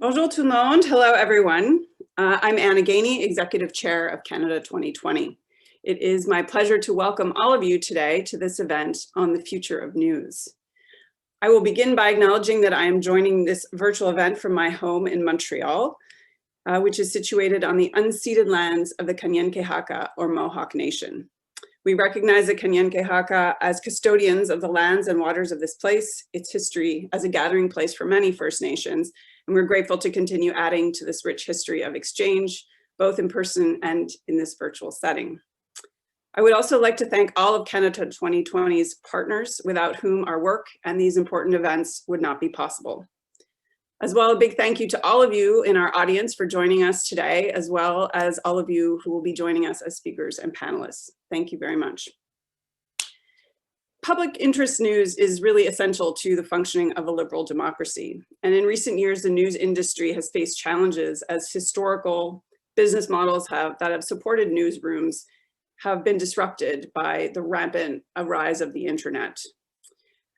Bonjour tout le monde. Hello, everyone. I'm Anna Gainey, Executive Chair of Canada 2020. It is my pleasure to welcome all of you today to this event on the future of news. I will begin by acknowledging that I am joining this virtual event from my home in Montreal, which is situated on the unceded lands of the Kanien'kehá:ka, or Mohawk Nation. We recognize the Kanien'kehá:ka as custodians of the lands and waters of this place, its history as a gathering place for many First Nations, and we're grateful to continue adding to this rich history of exchange, both in person and in this virtual setting. I would also like to thank all of Canada 2020's partners, without whom our work and these important events would not be possible. As well, a big thank you to all of you in our audience for joining us today, as well as all of you who will be joining us as speakers and panelists. Thank you very much. Public interest news is really essential to the functioning of a liberal democracy. And in recent years, the news industry has faced challenges as historical business models that have supported newsrooms have been disrupted by the rampant rise of the internet.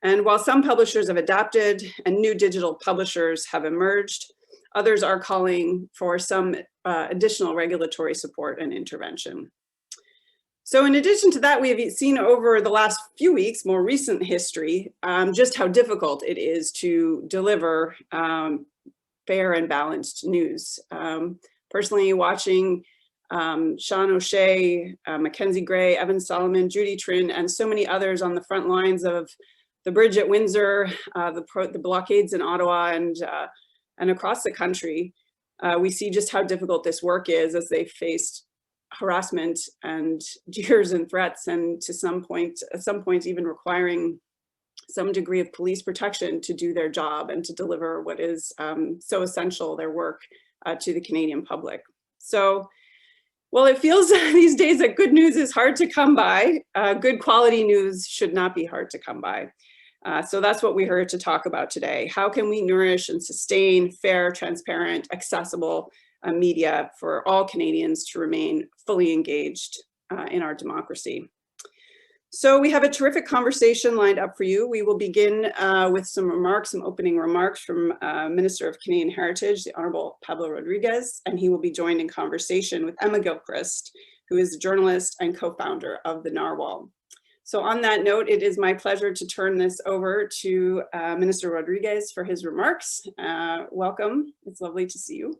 And while some publishers have adapted and new digital publishers have emerged, others are calling for some additional regulatory support and intervention. So in addition to that, we have seen over the last few weeks, more recent history, just how difficult it is to deliver fair and balanced news. Personally, watching Sean O'Shea, Mackenzie Gray, Evan Solomon, Judy Trin, and so many others on the front lines of the bridge at Windsor, the blockades in Ottawa, and across the country, we see just how difficult this work is as they faced harassment and jeers and threats, and at some point even requiring some degree of police protection to do their job and to deliver what is so essential, their work, to the Canadian public. So, well, it feels these days that good news is hard to come by. Good quality news should not be hard to come by. So that's what we're here to talk about today. How can we nourish and sustain fair, transparent, accessible media for all Canadians to remain fully engaged in our democracy? So we have a terrific conversation lined up for you. We will begin with some opening remarks from Minister of Canadian Heritage, the Honourable Pablo Rodriguez, and he will be joined in conversation with Emma Gilchrist, who is a journalist and co-founder of the Narwhal. So on that note, it is my pleasure to turn this over to Minister Rodriguez for his remarks. Welcome, it's lovely to see you.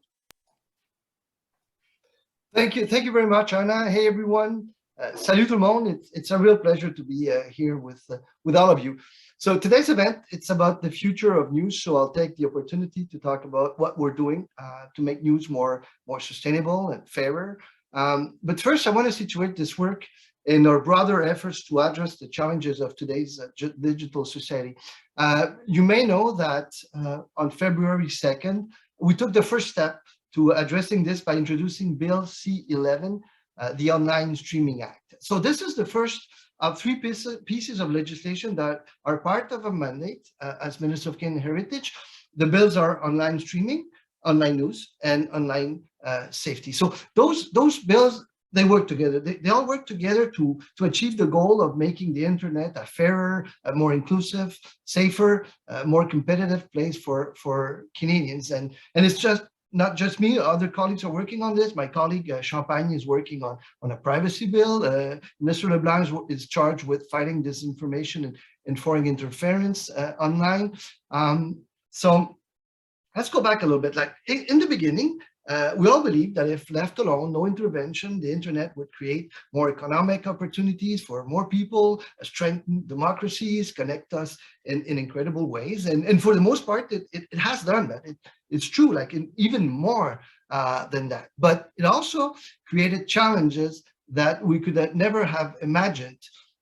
Thank you very much, Anna. Hey everyone, salut tout le monde. It's a real pleasure to be here with all of you. So today's event, it's about the future of news. So I'll take the opportunity to talk about what we're doing to make news more sustainable and fairer. But first, I want to situate this work in our broader efforts to address the challenges of today's digital society. You may know that on February 2nd, we took the first step to addressing this by introducing Bill C-11, the Online Streaming Act. So this is the first of three pieces of legislation that are part of a mandate as Minister of Canadian Heritage. The bills are online streaming, online news, and online safety. So those bills, they work together. They all work together to achieve the goal of making the internet a fairer, a more inclusive, safer, more competitive place for Canadians. And it's just not just me, other colleagues are working on this. My colleague Champagne is working on a privacy bill. Mr. Leblanc is charged with fighting disinformation and foreign interference online. So let's go back a little bit. Like in the beginning, we all believed that if left alone, no intervention, the internet would create more economic opportunities for more people, strengthen democracies, connect us in incredible ways. And for the most part, it has done that. It's true, like even more than that. But it also created challenges that we could never have imagined.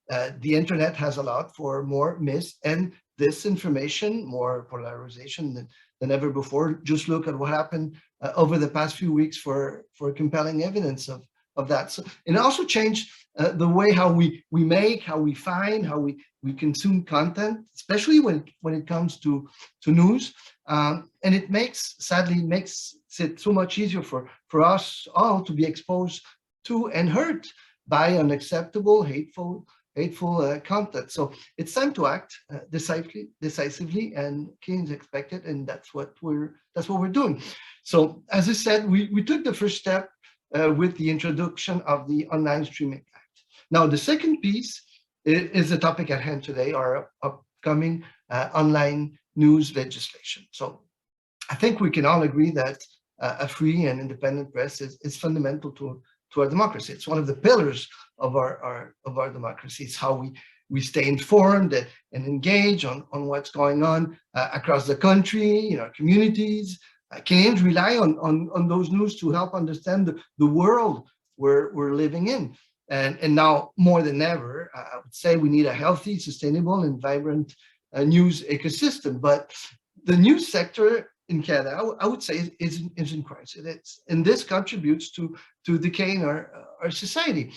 The internet has allowed for more mis and disinformation, more polarization than ever before. Just look at what happened over the past few weeks for compelling evidence of that. So it also changed the way how we make, how we find, how we consume content, especially when it comes to news. And it sadly makes it so much easier for us all to be exposed to and hurt by unacceptable, hateful hateful content. So it's time to act decisively, and Canadians expect it, and that's what we're doing. So as I said, we took the first step with the introduction of the Online Streaming Act. Now, the second piece is the topic at hand today, our upcoming online news legislation. So I think we can all agree that a free and independent press is fundamental to our democracy. It's one of the pillars of our democracy. It's how we stay informed and engage on what's going on across the country, in our communities. Canadians rely on those news to help understand the world we're living in. And now more than ever, I would say we need a healthy, sustainable, and vibrant news ecosystem. But the news sector in Canada, I would say, is in crisis. And this contributes to decaying our society.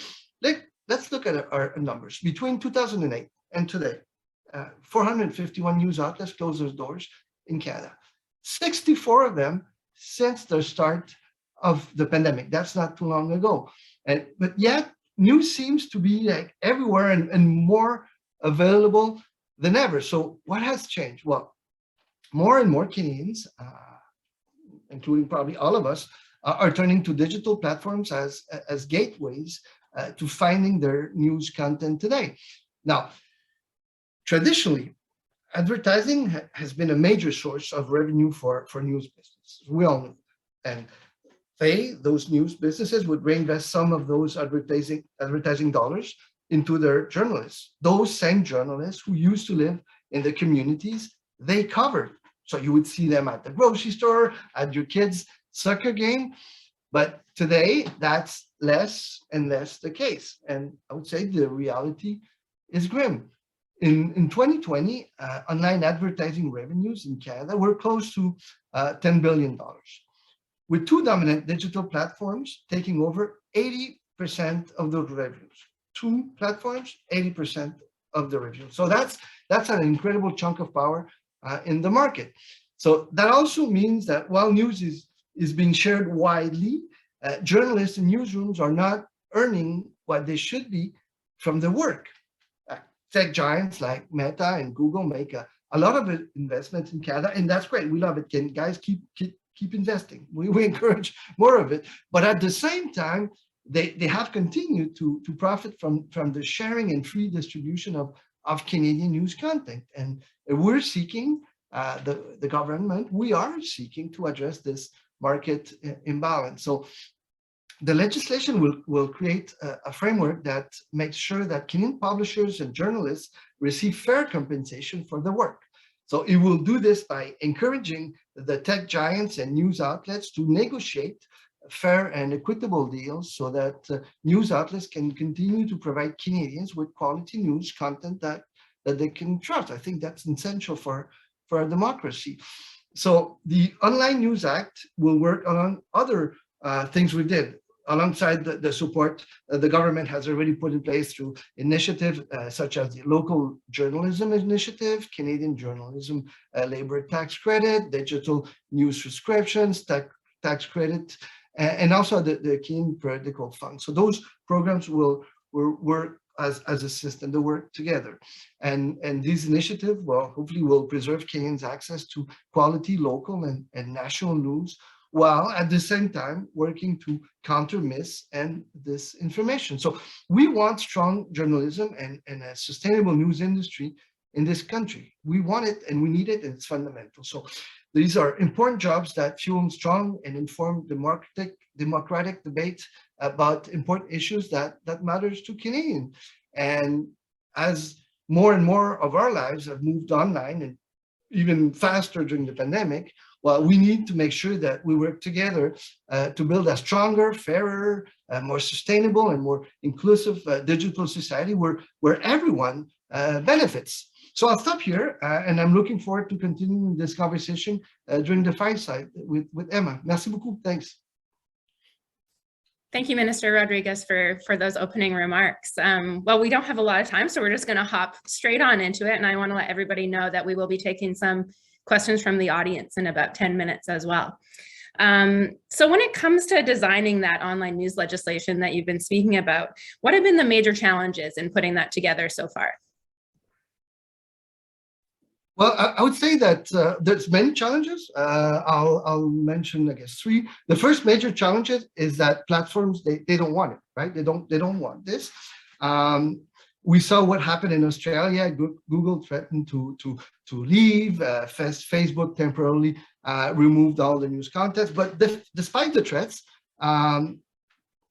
Let's look at our numbers. Between 2008 and today, 451 news outlets closed their doors in Canada. 64 of them since the start of the pandemic. That's not too long ago. But yet, news seems to be like everywhere and more available than ever. So what has changed? Well, more and more Canadians, including probably all of us, are turning to digital platforms as gateways to finding their news content today. Now, traditionally, advertising has been a major source of revenue for news businesses. We all know. And those news businesses would reinvest some of those advertising dollars into their journalists. Those same journalists who used to live in the communities they covered. So you would see them at the grocery store, at your kids' soccer game. But today, that's less and less the case. And I would say the reality is grim. In 2020, online advertising revenues in Canada were close to $10 billion, with two dominant digital platforms taking over 80% of those revenues. Two platforms, 80% of the revenue. So that's an incredible chunk of power in the market. So that also means that while news is being shared widely, journalists in newsrooms are not earning what they should be from their work. Tech giants like Meta and Google make a lot of investments in Canada, and that's great. We love it. Can guys keep investing? We encourage more of it. But at the same time, they have continued to profit from the sharing and free distribution of Canadian news content. And we're seeking, the government, we are seeking to address this market imbalance. So the legislation will create a framework that makes sure that Canadian publishers and journalists receive fair compensation for their work. So it will do this by encouraging the tech giants and news outlets to negotiate fair and equitable deals so that news outlets can continue to provide Canadians with quality news content that they can trust. I think that's essential for our democracy. So the Online News Act will work on other things we did. Alongside the support the government has already put in place through initiatives such as the Local Journalism Initiative, Canadian Journalism Labor Tax Credit, Digital News Subscriptions, tax credit, and also the Canadian Periodical Fund. So those programs will work as a system to work together. And these initiatives, well, hopefully will preserve Canadians' access to quality local and national news, while at the same time working to counter mis and disinformation. So we want strong journalism and a sustainable news industry in this country. We want it and we need it, and it's fundamental. So these are important jobs that fuel strong and informed democratic debate about important issues that matters to Canadians. And as more and more of our lives have moved online, and even faster during the pandemic, well, we need to make sure that we work together to build a stronger, fairer, more sustainable, and more inclusive digital society where everyone benefits. So I'll stop here, and I'm looking forward to continuing this conversation during the fireside with Emma. Merci beaucoup. Thanks. Thank you, Minister Rodriguez, for those opening remarks. Well, we don't have a lot of time, so we're just going to hop straight on into it. And I want to let everybody know that we will be taking some questions from the audience in about 10 minutes as well. So when it comes to designing that online news legislation that you've been speaking about, what have been the major challenges in putting that together so far? Well, I would say that there's many challenges. I'll mention, I guess, three. The first major challenge is that platforms, they don't want it, right? They don't want this. We saw what happened in Australia. Google threatened to leave. Facebook temporarily removed all the news content. But despite the threats,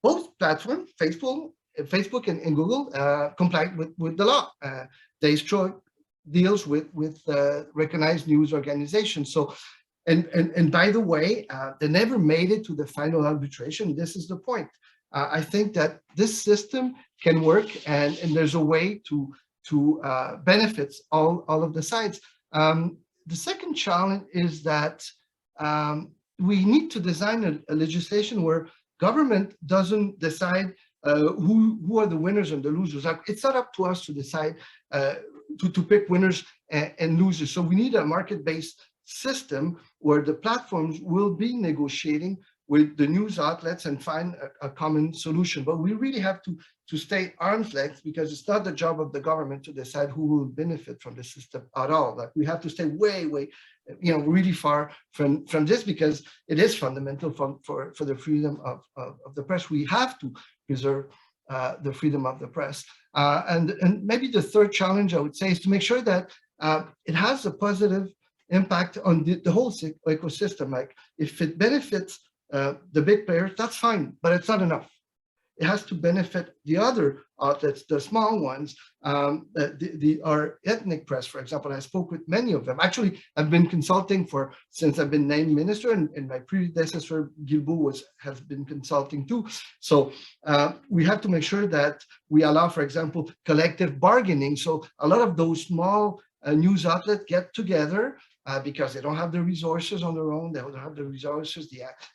both platforms, Facebook and Google, complied with the law. They struck deals with recognized news organizations. So, and by the way, they never made it to the final arbitration. This is the point. I think that this system can work, and there's a way to benefits all of the sides. The second challenge is that we need to design a legislation where government doesn't decide who are the winners and the losers. It's not up to us to decide to pick winners and losers. So we need a market-based system where the platforms will be negotiating with the news outlets and find a common solution. But we really have to stay arm's length, because it's not the job of the government to decide who will benefit from the system at all. Like, we have to stay way, really far from this, because it is fundamental for the freedom of the press. We have to preserve the freedom of the press. And maybe the third challenge, I would say, is to make sure that it has a positive impact on the whole ecosystem. Like, if it benefits the big players, that's fine, but it's not enough. It has to benefit the other outlets, the small ones, our ethnic press, for example. I spoke with many of them. Actually, I've been consulting since I've been named minister, and my predecessor, Guilbeault, has been consulting too. So we have to make sure that we allow, for example, collective bargaining. So a lot of those small news outlets get together because they don't have the resources on their own. They don't have the resources,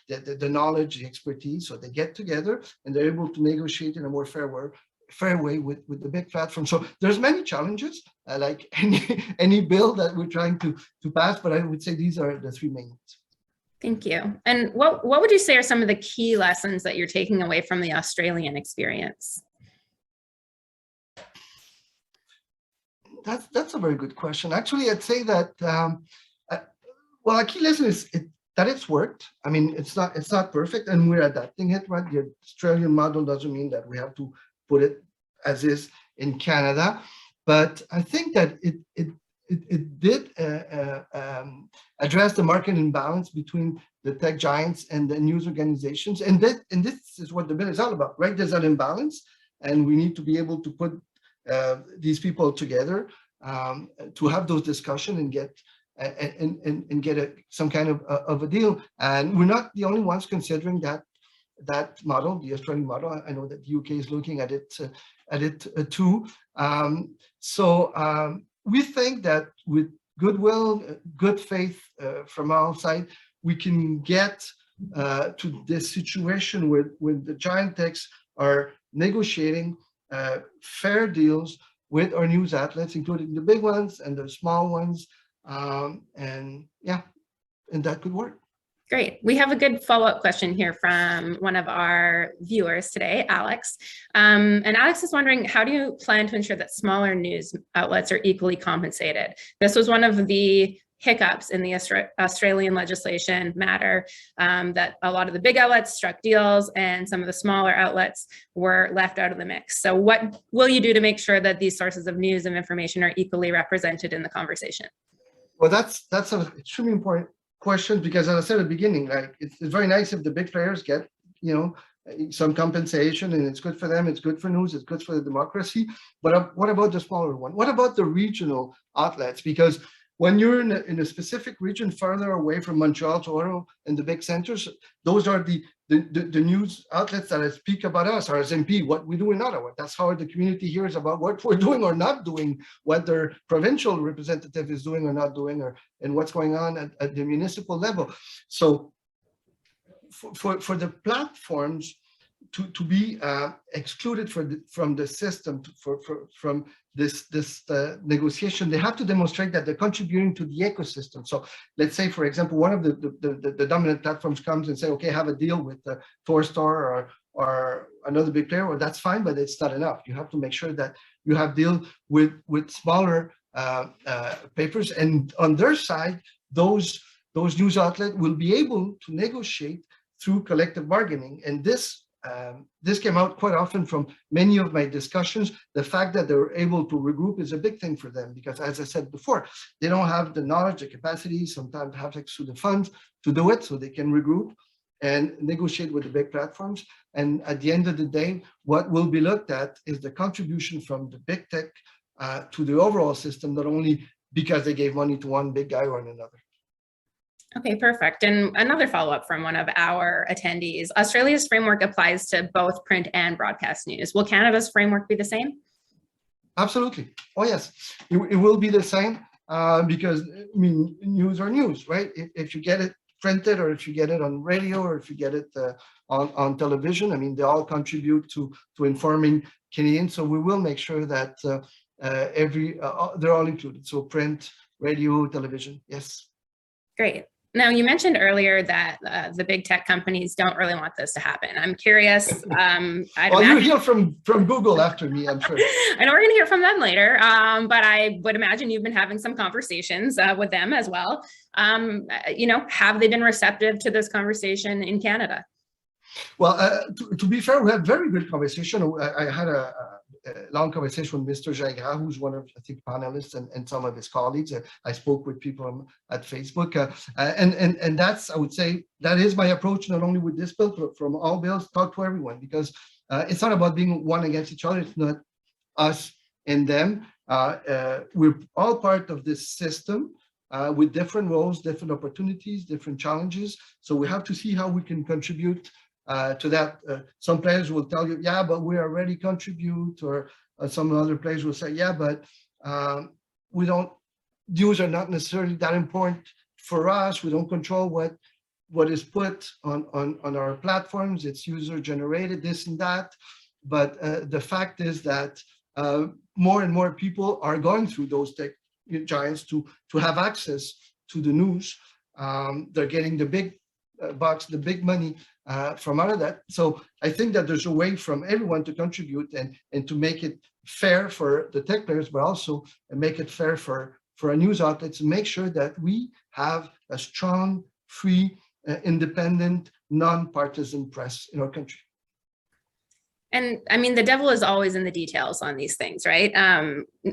the knowledge, the expertise. So they get together and they're able to negotiate in a more fair way with the big platform. So there's many challenges, like any bill that we're trying to pass, but I would say these are the three main ones. Thank you. And what would you say are some of the key lessons that you're taking away from the Australian experience? That's a very good question. Actually, I'd say that well, a key lesson is that it's worked. I mean, it's not perfect, and we're adapting it, right? The Australian model doesn't mean that we have to put it as is in Canada, but I think that it did address the market imbalance between the tech giants and the news organizations, and this is what the bill is all about, right? There's an imbalance, and we need to be able to put these people together to have those discussions and get some kind of a deal. And we're not the only ones considering that model, the Australian model. I know that the UK is looking at it too. So we think that with goodwill, good faith from our side, we can get to this situation where the giant techs are negotiating fair deals with our news outlets, including the big ones and the small ones, and that could work. Great. We have a good follow-up question here from one of our viewers today, Alex. And Alex is wondering, how do you plan to ensure that smaller news outlets are equally compensated? This was one of the hiccups in the Australian legislation matter, that a lot of the big outlets struck deals and some of the smaller outlets were left out of the mix. So what will you do to make sure that these sources of news and information are equally represented in the conversation? Well, that's an extremely important question, because as I said at the beginning, like, it's very nice if the big players get, some compensation, and it's good for them, it's good for news, it's good for the democracy. But what about the smaller one? What about the regional outlets? Because when you're in a specific region further away from Montreal, Toronto, and the big centers, those are the news outlets that speak about us, our SMP, what we do in Ottawa. That's how the community hears about what we're doing or not doing, what their provincial representative is doing or not doing, and what's going on at the municipal level. So for the platforms, to be excluded from the system from this negotiation. They have to demonstrate that they're contributing to the ecosystem. So let's say, for example, one of the dominant platforms comes and say, okay, have a deal with Torstar or another big player, or that's fine, but it's not enough. You have to make sure that you have deal with smaller papers, and on their side, those news outlets will be able to negotiate through collective bargaining. And this came out quite often from many of my discussions. The fact that they're able to regroup is a big thing for them, because as I said before, they don't have the knowledge, the capacity, sometimes have access to the funds to do it, so they can regroup and negotiate with the big platforms. And at the end of the day, what will be looked at is the contribution from the big tech to the overall system, not only because they gave money to one big guy or another. Okay, perfect. And another follow-up from one of our attendees. Australia's framework applies to both print and broadcast news. Will Canada's framework be the same? Absolutely. Oh, yes. It will be the same because, I mean, news are news, right? If you get it printed, or if you get it on radio, or if you get it on television, I mean, they all contribute to informing Canadians. So we will make sure that they're all included. So print, radio, television, yes. Great. Now, you mentioned earlier that the big tech companies don't really want this to happen. I'm curious. Well, you'll hear from Google after me, I'm sure. I know we're going to hear from them later, but I would imagine you've been having some conversations with them as well. You know, have they been receptive to this conversation in Canada? Well, to be fair, we had very good conversation. I had a long conversation with Mr. Jaigra, who's one of, I think, panelists, and some of his colleagues. I spoke with people at Facebook, and that's, I would say, that is my approach, not only with this bill, but from all bills, talk to everyone, because it's not about being one against each other. It's not us and them. We're all part of this system with different roles, different opportunities, different challenges. So we have to see how we can contribute to that. Some players will tell you, yeah, but we already contribute, or some other players will say, yeah, but we don't, news are not necessarily that important for us. We don't control what is put on our platforms. It's user generated, this and that. But the fact is that more and more people are going through those tech giants to have access to the news. They're getting the big bucks, the big money from out of that. So I think that there's a way from everyone to contribute and to make it fair for the tech players, but also make it fair for our news outlets, and make sure that we have a strong, free, independent, non-partisan press in our country. And I mean, the devil is always in the details on these things, right?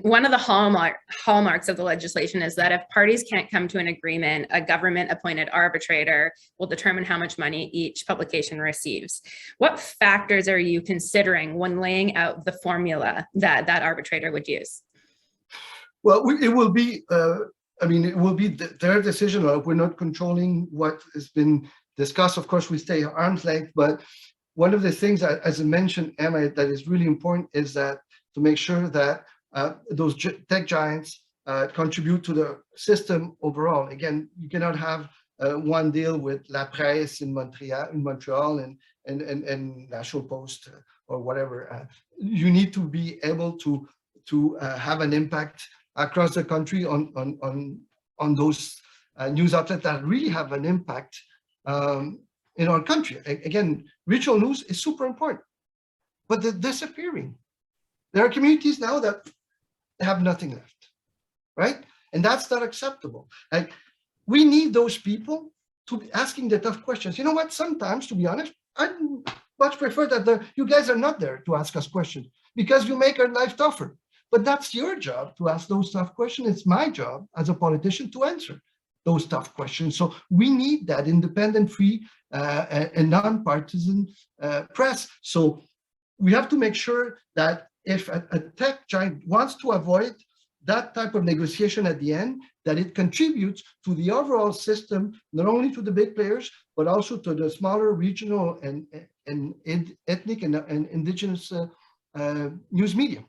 One of the hallmarks of the legislation is that if parties can't come to an agreement, a government-appointed arbitrator will determine how much money each publication receives. What factors are you considering when laying out the formula that arbitrator would use? Well, it will be, I mean, it will be their decision. We're not controlling what has been discussed. Of course, we stay arm's length, but one of the things that, as I mentioned, Emma, that is really important is that to make sure that those tech giants contribute to the system overall. Again, you cannot have one deal with La Presse in Montreal and National Post or whatever. You need to be able to have an impact across the country on those news outlets that really have an impact in our country. Again, regional news is super important, but they're disappearing. There are communities now that have nothing left, right? And that's not acceptable. Like, we need those people to be asking the tough questions. You know what? Sometimes, to be honest, I much prefer that you guys are not there to ask us questions, because you make our life tougher. But that's your job to ask those tough questions. It's my job as a politician to answer those tough questions. So we need that independent, free, and non-partisan press. So we have to make sure that if a tech giant wants to avoid that type of negotiation at the end, that it contributes to the overall system, not only to the big players, but also to the smaller regional and ethnic and indigenous news media.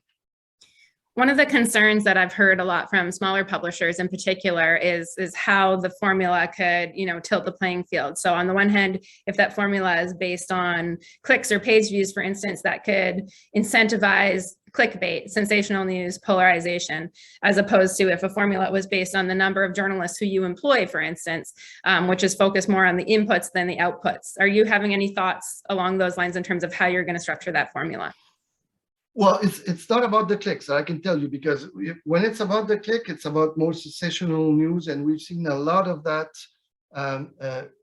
One of the concerns that I've heard a lot from smaller publishers in particular is how the formula could, tilt the playing field. So on the one hand, if that formula is based on clicks or page views, for instance, that could incentivize clickbait, sensational news, polarization, as opposed to if a formula was based on the number of journalists who you employ, for instance, which is focused more on the inputs than the outputs. Are you having any thoughts along those lines in terms of how you're going to structure that formula? Well, it's not about the clicks, I can tell you, because when it's about the click, it's about more sensational news, and we've seen a lot of that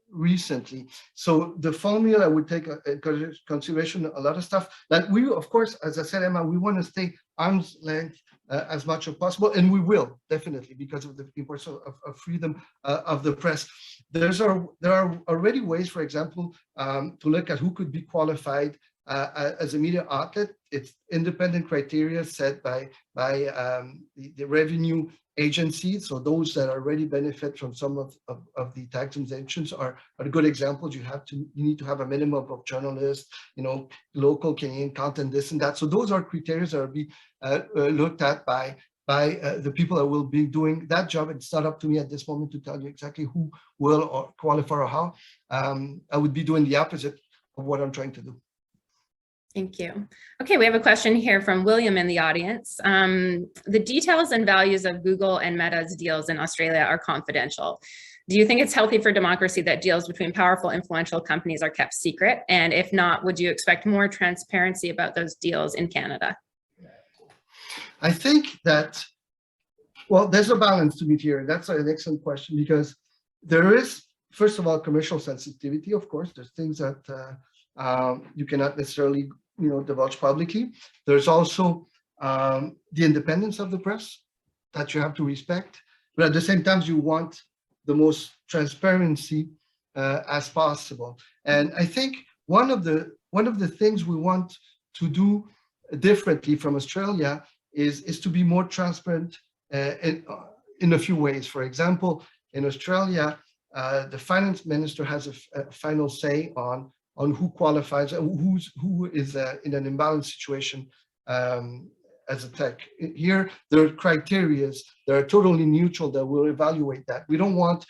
recently. So the formula would take into consideration a lot of stuff that we, of course, as I said, Emma, we want to stay arm's length as much as possible, and we will definitely, because of the importance of freedom of the press. There are already ways, for example, to look at who could be qualified as a media outlet. It's independent criteria set by the revenue agencies. So those that already benefit from some of the tax exemptions are good examples. You need to have a minimum of journalists, local Canadian content, this and that. So those are criteria that will be looked at by the people that will be doing that job. It's not up to me at this moment to tell you exactly who will or qualify or how. I would be doing the opposite of what I'm trying to do. Thank you. Okay, we have a question here from William in the audience. The details and values of Google and Meta's deals in Australia are confidential. Do you think it's healthy for democracy that deals between powerful, influential companies are kept secret? And if not, would you expect more transparency about those deals in Canada? I think that, well, there's a balance to be here. That's an excellent question, because there is, first of all, commercial sensitivity. Of course, there's things that you cannot necessarily divulge publicly. There's also the independence of the press that you have to respect, but at the same time you want the most transparency as possible. And I think one of the things we want to do differently from Australia is to be more transparent in a few ways. For example, in Australia, the finance minister has a final say on who qualifies and who is in an imbalanced situation as a tech. Here, there are criteria that are totally neutral that will evaluate that. We don't want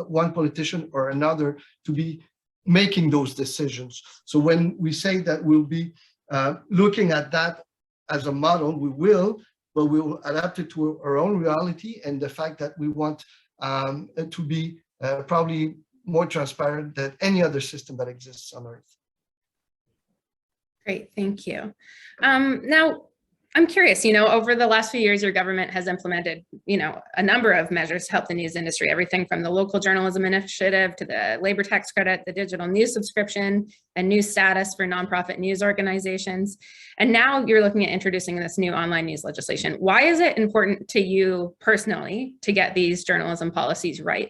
one politician or another to be making those decisions. So when we say that we'll be looking at that as a model, we will, but we will adapt it to our own reality and the fact that we want to be probably more transparent than any other system that exists on Earth. Great, thank you. Now, I'm curious, over the last few years, your government has implemented, a number of measures to help the news industry, everything from the local journalism initiative to the labor tax credit, the digital news subscription, and news status for nonprofit news organizations. And now you're looking at introducing this new online news legislation. Why is it important to you personally to get these journalism policies right?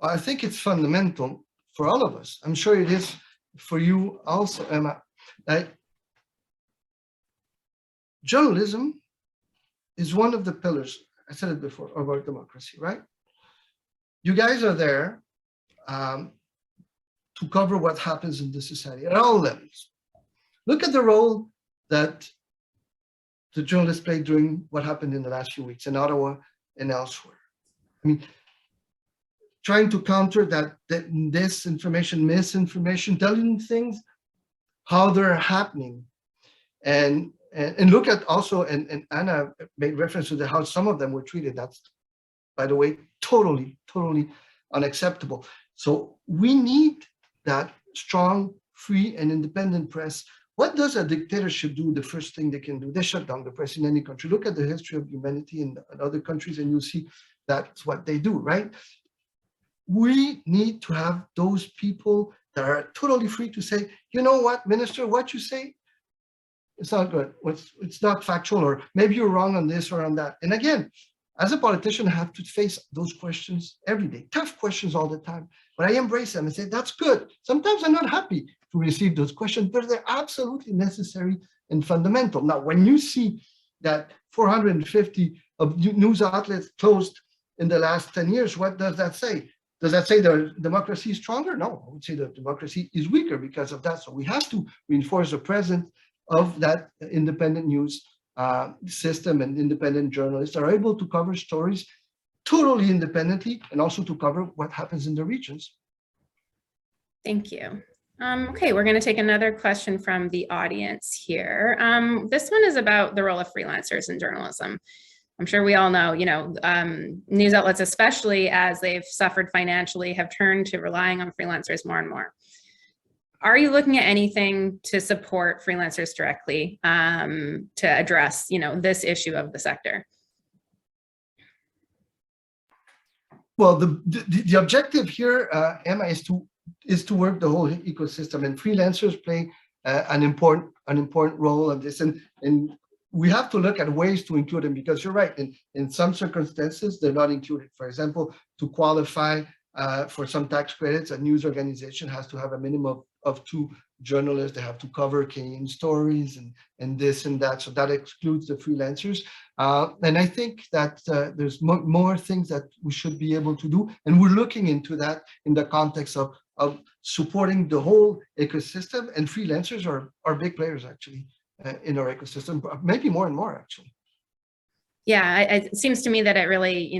I think it's fundamental for all of us. I'm sure it is for you also, Emma. Journalism is one of the pillars, I said it before, of our democracy, right? You guys are there to cover what happens in the society at all levels. Look at the role that the journalists played during what happened in the last few weeks in Ottawa and elsewhere. I mean, trying to counter that disinformation, misinformation, telling things how they're happening, and look at also, and Anna made reference to how some of them were treated. That's, by the way, totally unacceptable. So we need that strong, free, and independent press. What does a dictatorship do? The first thing they can do, they shut down the press in any country. Look at the history of humanity in other countries, and you'll see that's what they do, right? We need to have those people that are totally free to say, you know what, Minister, what you say, it's not good. It's not factual, or maybe you're wrong on this or on that. And again, as a politician, I have to face those questions every day, tough questions all the time, but I embrace them and say, that's good. Sometimes I'm not happy to receive those questions, but they're absolutely necessary and fundamental. Now, when you see that 450 of news outlets closed in the last 10 years, what does that say? Does that say the democracy is stronger? No, I would say the democracy is weaker because of that. So we have to reinforce the presence of that independent news system and independent journalists are able to cover stories totally independently and also to cover what happens in the regions. Thank you. Okay, we're going to take another question from the audience here. This one is about the role of freelancers in journalism. I'm sure we all know, news outlets, especially as they've suffered financially, have turned to relying on freelancers more and more. Are you looking at anything to support freelancers directly to address, this issue of the sector? Well, the objective here, Emma, is to work the whole ecosystem, and freelancers play an important role in this. And we have to look at ways to include them, because you're right. In some circumstances, they're not included. For example, to qualify for some tax credits, a news organization has to have a minimum of 2 journalists. They have to cover Kenyan stories and this and that. So that excludes the freelancers. And I think that there's more things that we should be able to do. And we're looking into that in the context of supporting the whole ecosystem. And freelancers are big players, actually, in our ecosystem, maybe more and more, actually. Yeah, it seems to me that it really,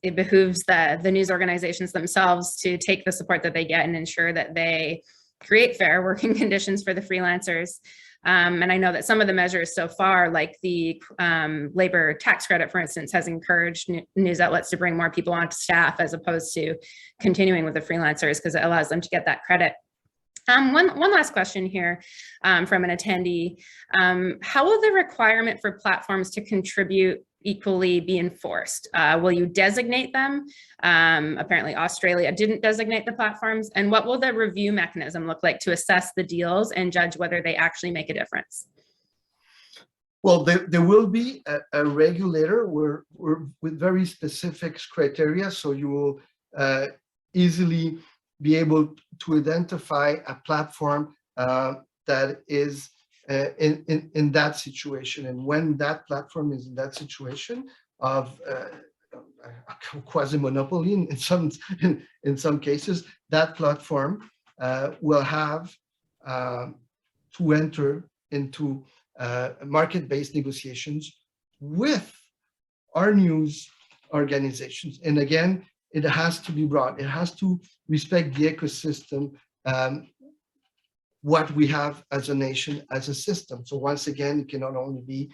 it behooves the news organizations themselves to take the support that they get and ensure that they create fair working conditions for the freelancers. And I know that some of the measures so far, like the labor tax credit, for instance, has encouraged news outlets to bring more people onto staff as opposed to continuing with the freelancers, because it allows them to get that credit. One last question here from an attendee. How will the requirement for platforms to contribute equally be enforced? Will you designate them? Apparently Australia didn't designate the platforms. And what will the review mechanism look like to assess the deals and judge whether they actually make a difference? Well, there will be a regulator with very specific criteria. So you will easily be able to identify a platform that is in that situation. And when that platform is in that situation of quasi-monopoly in some cases, that platform will have to enter into market-based negotiations with our news organizations. And again, it has to be broad. It has to respect the ecosystem, what we have as a nation, as a system. So once again, it cannot only be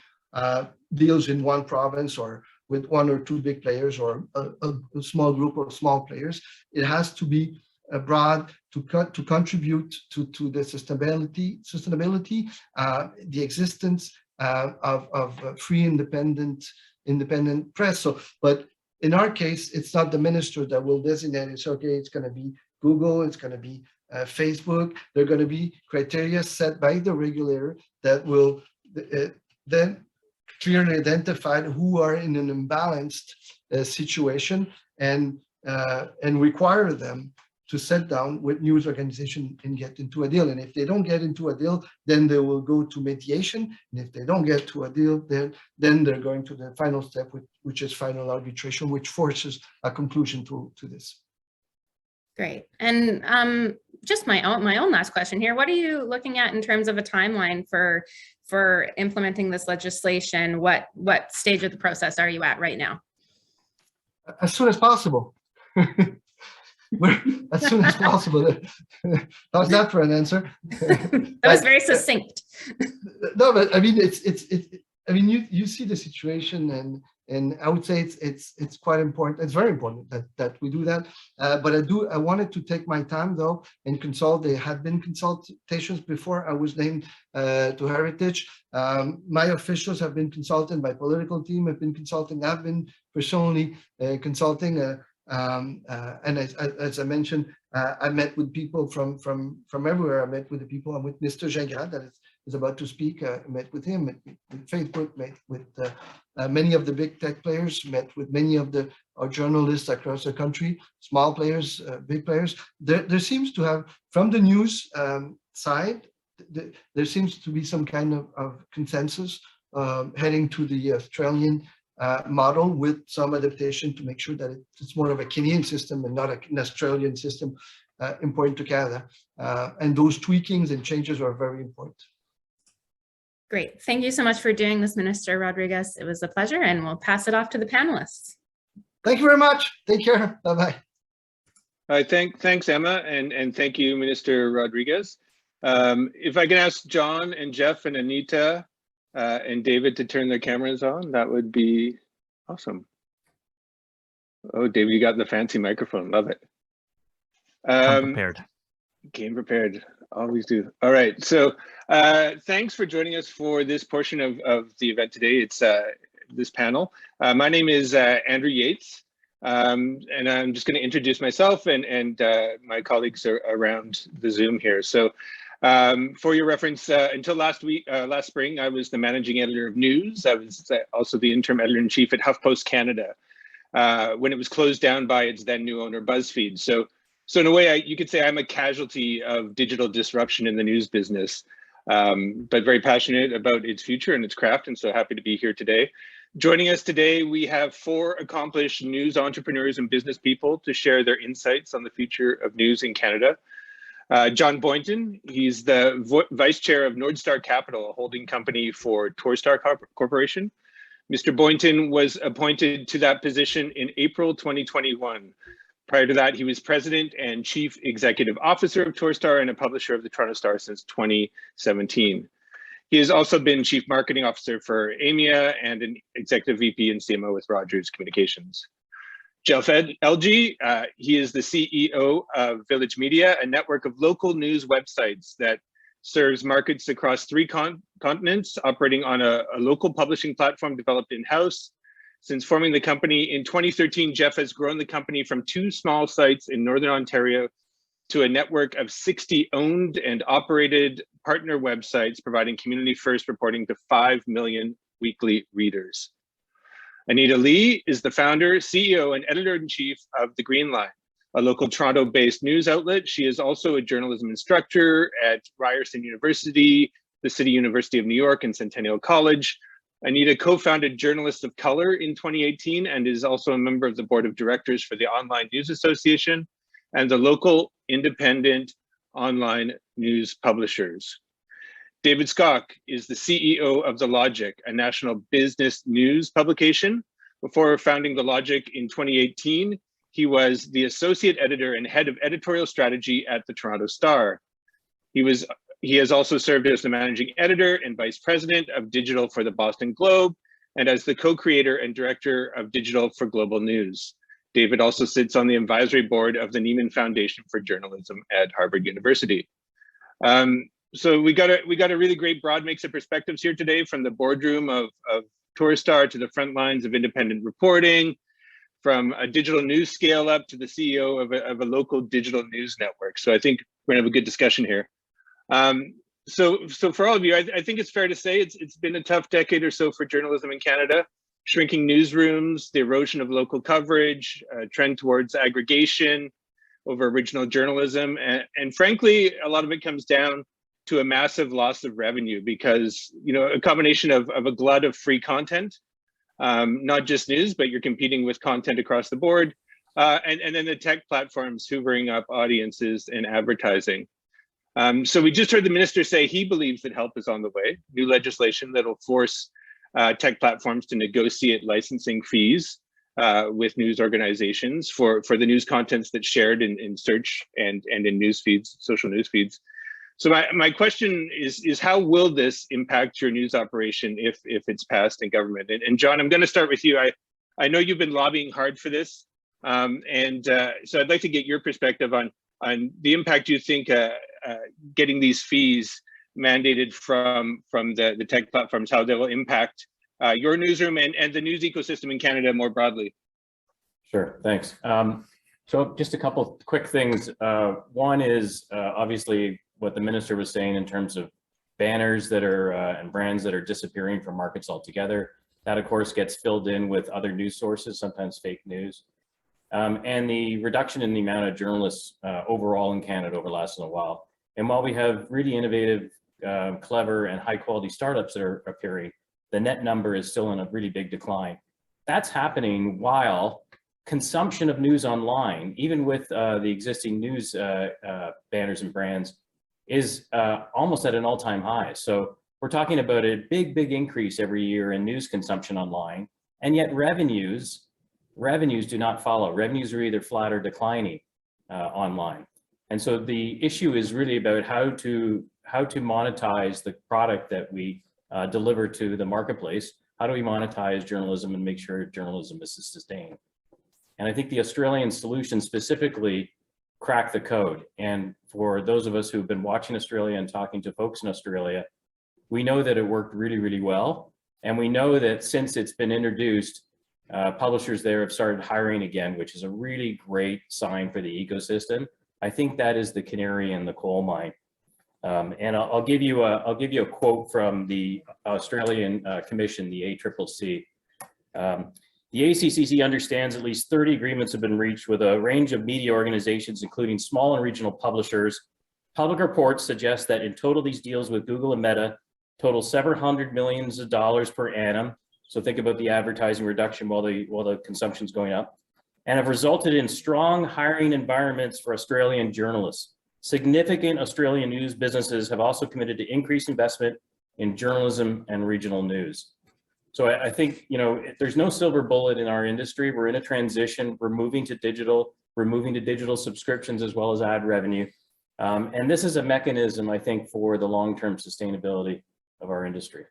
deals in one province or with 1 or 2 big players or a small group of small players. It has to be broad to contribute to the sustainability, the existence of free, independent press. So, but in our case, it's not the minister that will designate. It's okay. It's going to be Google. It's going to be Facebook. There are going to be criteria set by the regulator that will then clearly identify who are in an imbalanced situation and require them to sit down with news organization and get into a deal. And if they don't get into a deal, then they will go to mediation. And if they don't get to a deal, then they're going to the final step, which is final arbitration, which forces a conclusion to this. Great. And just my own last question here. What are you looking at in terms of a timeline for implementing this legislation? What stage of the process are you at right now? As soon as possible. As soon as possible. How's that for an answer? That was very succinct. No, but I mean, I mean, you see the situation, and I would say it's quite important. It's very important that we do that. But I wanted to take my time though and consult. There had been consultations before I was named to Heritage. My officials have been consulted. My political team have been consulting. I've been personally consulting. And as I mentioned, I met with people from everywhere. I met with the people. I'm with Mr. Gingras that is about to speak. I met with him, met with Facebook, met with many of the big tech players, met with many of our journalists across the country, small players, big players. There seems to have, from the news side, there seems to be some kind of consensus heading to the Australian model with some adaptation to make sure that it's more of a Kenyan system and not an Australian system important to Canada. And those tweakings and changes are very important. Great. Thank you so much for doing this, Minister Rodriguez. It was a pleasure, and we'll pass it off to the panelists. Thank you very much. Take care. Bye-bye. All right, thanks, Emma, and thank you, Minister Rodriguez. If I can ask John and Jeff and Anita and David to turn their cameras on, that would be awesome. Oh, David, you got the fancy microphone. Love it. Come prepared. Came prepared. Always do. All right. So thanks for joining us for this portion of the event today. It's this panel. My name is Andrew Yates. And I'm just going to introduce myself and my colleagues are around the Zoom here. So for your reference, until last spring, I was the managing editor of news. I was also the interim editor-in-chief at HuffPost Canada when it was closed down by its then new owner, BuzzFeed. So in a way, you could say I'm a casualty of digital disruption in the news business, but very passionate about its future and its craft, and so happy to be here today. Joining us today, we have 4 accomplished news entrepreneurs and business people to share their insights on the future of news in Canada. John Boynton, he's the Vice Chair of Northstar Capital, a holding company for Torstar Corporation. Mr. Boynton was appointed to that position in April 2021. Prior to that, he was President and Chief Executive Officer of Torstar and a publisher of the Toronto Star since 2017. He has also been Chief Marketing Officer for AMIA and an Executive VP and CMO with Rogers Communications. Jeff Elgie, he is the CEO of Village Media, a network of local news websites that serves markets across 3 continents, operating on a local publishing platform developed in-house. Since forming the company in 2013, Jeff has grown the company from 2 small sites in Northern Ontario to a network of 60 owned and operated partner websites, providing community-first reporting to 5 million weekly readers. Anita Lee is the founder, CEO, and editor-in-chief of The Green Line, a local Toronto-based news outlet. She is also a journalism instructor at Ryerson University, the City University of New York, and Centennial College. Anita co-founded Journalists of Color in 2018 and is also a member of the board of directors for the Online News Association and the local independent online news publishers. David Skok is the CEO of The Logic, a national business news publication. Before founding The Logic in 2018, he was the associate editor and head of editorial strategy at the Toronto Star. He has also served as the managing editor and vice president of digital for the Boston Globe and as the co-creator and director of digital for Global News. David also sits on the advisory board of the Nieman Foundation for Journalism at Harvard University. So we got a really great broad mix of perspectives here today, from the boardroom of Torstar to the front lines of independent reporting, from a digital news scale up to the CEO of a local digital news network. So I think we're gonna have a good discussion here. So for all of you, I think it's fair to say it's been a tough decade or so for journalism in Canada. Shrinking newsrooms, the erosion of local coverage, a trend towards aggregation over original journalism. And frankly, a lot of it comes down to a massive loss of revenue because, a combination of a glut of free content, not just news, but you're competing with content across the board. And then the tech platforms hoovering up audiences and advertising. So we just heard the minister say he believes that help is on the way, new legislation that'll force tech platforms to negotiate licensing fees with news organizations for the news contents that's shared in search and in news feeds, social news feeds. So my question is how will this impact your news operation if it's passed in government? And John, I'm going to start with you. I know you've been lobbying hard for this, so I'd like to get your perspective on the impact you think getting these fees mandated from the tech platforms, how they will impact your newsroom and the news ecosystem in Canada more broadly. Sure, thanks. So just a couple quick things. One is obviously what the minister was saying in terms of banners that are and brands that are disappearing from markets altogether. That of course gets filled in with other news sources, sometimes fake news. And the reduction in the amount of journalists overall in Canada over the last little while. And while we have really innovative, clever and high quality startups that are appearing, the net number is still in a really big decline. That's happening while consumption of news online, even with the existing news banners and brands, is almost at an all-time high. So we're talking about a big increase every year in news consumption online, and yet revenues do not follow. Revenues are either flat or declining online. And so the issue is really about how to monetize the product that we deliver to the marketplace. How do we monetize journalism and make sure journalism is sustained? And I think the Australian solution specifically cracked the code. And for those of us who've been watching Australia and talking to folks in Australia, we know that it worked really well. And we know that since it's been introduced, publishers there have started hiring again, which is a really great sign for the ecosystem. I think that is the canary in the coal mine. And I'll give you a quote from the Australian Commission, the ACCC. The ACCC understands at least 30 agreements have been reached with a range of media organizations, including small and regional publishers. Public reports suggest that in total, these deals with Google and Meta total several hundred millions of dollars per annum. So think about the advertising reduction while the consumption's going up, and have resulted in strong hiring environments for Australian journalists. Significant Australian news businesses have also committed to increased investment in journalism and regional news. So I think, there's no silver bullet in our industry. We're in a transition. We're moving to digital. We're moving to digital subscriptions as well as ad revenue. And this is a mechanism, I think, for the long-term sustainability of our industry.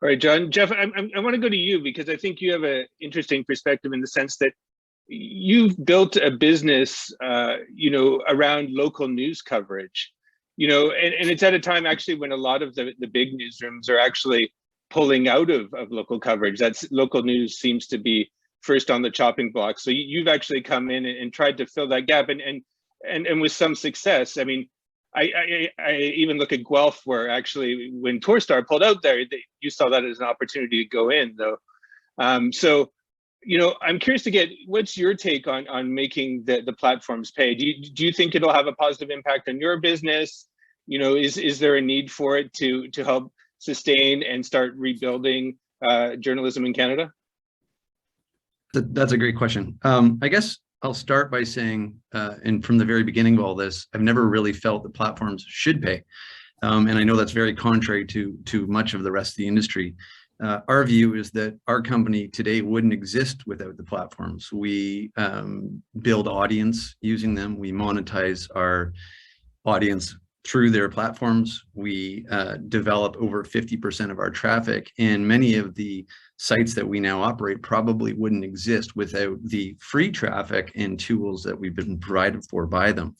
All right, John. Jeff, I want to go to you because I think you have an interesting perspective in the sense that you've built a business, around local news coverage, and it's at a time actually when a lot of the big newsrooms are actually pulling out of local coverage. That's local news seems to be first on the chopping block. So you've actually come in and tried to fill that gap and with some success. I mean, I even look at Guelph, where actually when Torstar pulled out there, you saw that as an opportunity to go in, though. So, I'm curious to get what's your take on making the platforms pay. Do you think it'll have a positive impact on your business? Is there a need for it to help sustain and start rebuilding journalism in Canada? That's a great question. I guess I'll start by saying, and from the very beginning of all this, I've never really felt that platforms should pay. And I know that's very contrary to much of the rest of the industry. Our view is that our company today wouldn't exist without the platforms. We build audience using them. We monetize our audience through their platforms. We develop over 50% of our traffic, and many of the sites that we now operate probably wouldn't exist without the free traffic and tools that we've been provided for by them.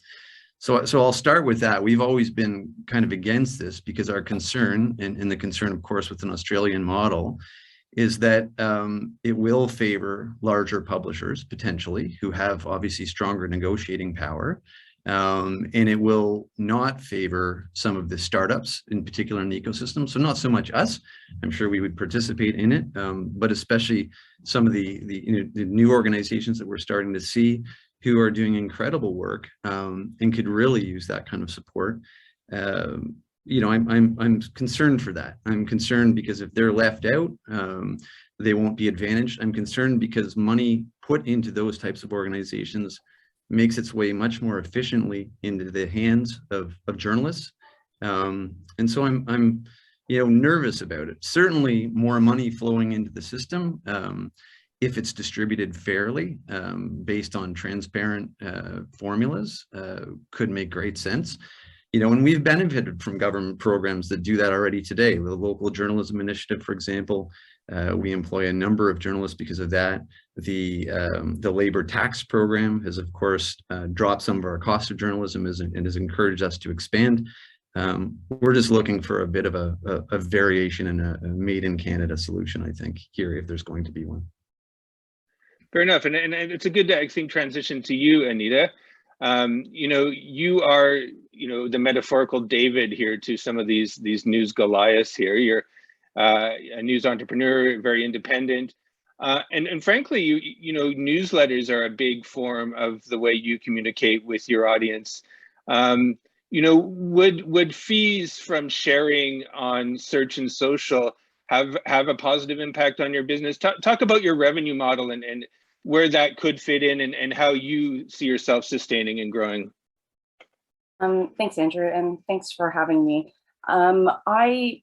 So I'll start with that. We've always been kind of against this because our concern, and the concern, of course, with an Australian model, is that it will favor larger publishers, potentially, who have obviously stronger negotiating power. And it will not favor some of the startups, in particular in the ecosystem. So not so much us. I'm sure we would participate in it, but especially some of the new organizations that we're starting to see who are doing incredible work and could really use that kind of support. I'm concerned for that. I'm concerned because if they're left out, they won't be advantaged. I'm concerned because money put into those types of organizations makes its way much more efficiently into the hands of journalists. And so I'm nervous about it. Certainly more money flowing into the system, if it's distributed fairly, based on transparent formulas, could make great sense. And we've benefited from government programs that do that already today. The Local Journalism Initiative, for example, we employ a number of journalists because of that. The labor tax program has, of course, dropped some of our cost of journalism and has encouraged us to expand. We're just looking for a bit of a variation and a made in Canada solution, I think, here, if there's going to be one. Fair enough. And it's a good, I think, transition to you, Anita. You are, the metaphorical David here to some of these news Goliaths here. You're a news entrepreneur, very independent. And frankly, newsletters are a big form of the way you communicate with your audience. Would fees from sharing on search and social have a positive impact on your business? Talk about your revenue model and where that could fit in and how you see yourself sustaining and growing. Thanks, Andrew, and thanks for having me. I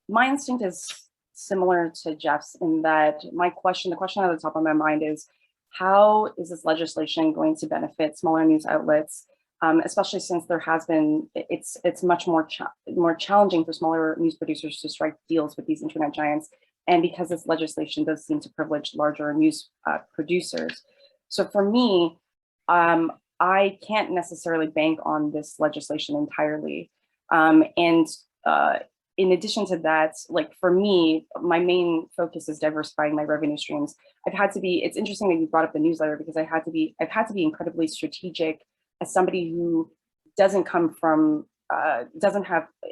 my instinct is similar to Jeff's in that the question at the top of my mind is, how is this legislation going to benefit smaller news outlets, especially since there has been, it's much more challenging for smaller news producers to strike deals with these internet giants, and because this legislation does seem to privilege larger news producers. So for me, I can't necessarily bank on this legislation entirely. In addition to that, like for me, my main focus is diversifying my revenue streams. It's interesting that you brought up the newsletter, because I've had to be incredibly strategic as somebody who doesn't come from,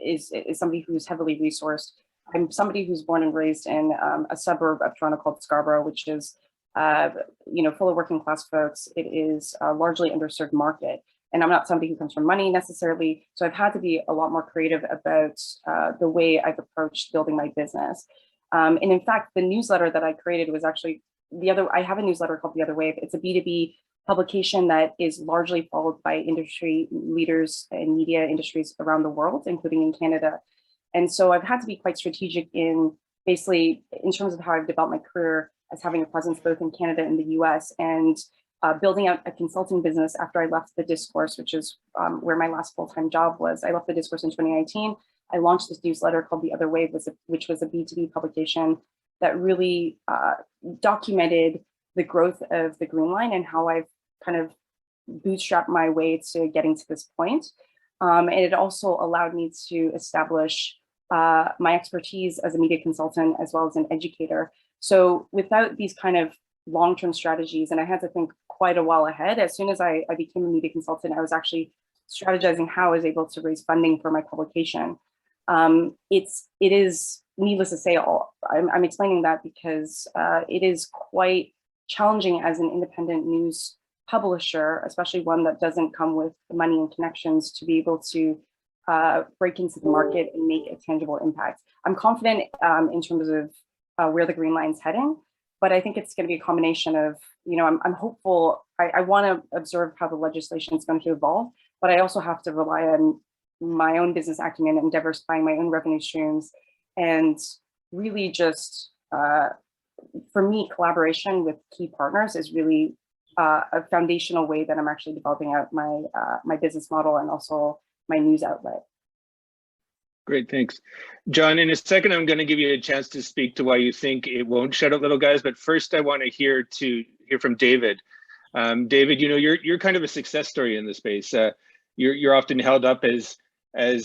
is somebody who's heavily resourced. I'm somebody who's born and raised in a suburb of Toronto called Scarborough, which is, full of working class folks. It is a largely underserved market. And I'm not somebody who comes from money necessarily. So I've had to be a lot more creative about the way I've approached building my business. And in fact, the newsletter that I created was actually I have a newsletter called The Other Wave. It's a B2B publication that is largely followed by industry leaders and media industries around the world, including in Canada. And so I've had to be quite strategic in basically in terms of how I've developed my career as having a presence both in Canada and the US, and building out a consulting business after I left the Discourse, which is where my last full-time job was. I left the Discourse in 2019. I launched this newsletter called The Other Wave, which was a B2B publication that really documented the growth of the Green Line and how I've kind of bootstrapped my way to getting to this point. And it also allowed me to establish my expertise as a media consultant as well as an educator. So without these kind of long-term strategies, and I had to think quite a while ahead. As soon as I became a media consultant, I was actually strategizing how I was able to raise funding for my publication. It is needless to say, I'm explaining that because it is quite challenging as an independent news publisher, especially one that doesn't come with the money and connections to be able to break into the market and make a tangible impact. I'm confident in terms of where the Green Line's heading, but I think it's going to be a combination of, I'm hopeful. I want to observe how the legislation is going to evolve, but I also have to rely on my own business acumen and diversifying my own revenue streams. And really just, for me, collaboration with key partners is really a foundational way that I'm actually developing out my business model and also my news outlet. Great, thanks. John, in a second, I'm going to give you a chance to speak to why you think it won't shut out little guys. But first, I want to hear from David. David, you're kind of a success story in this space. You're often held up as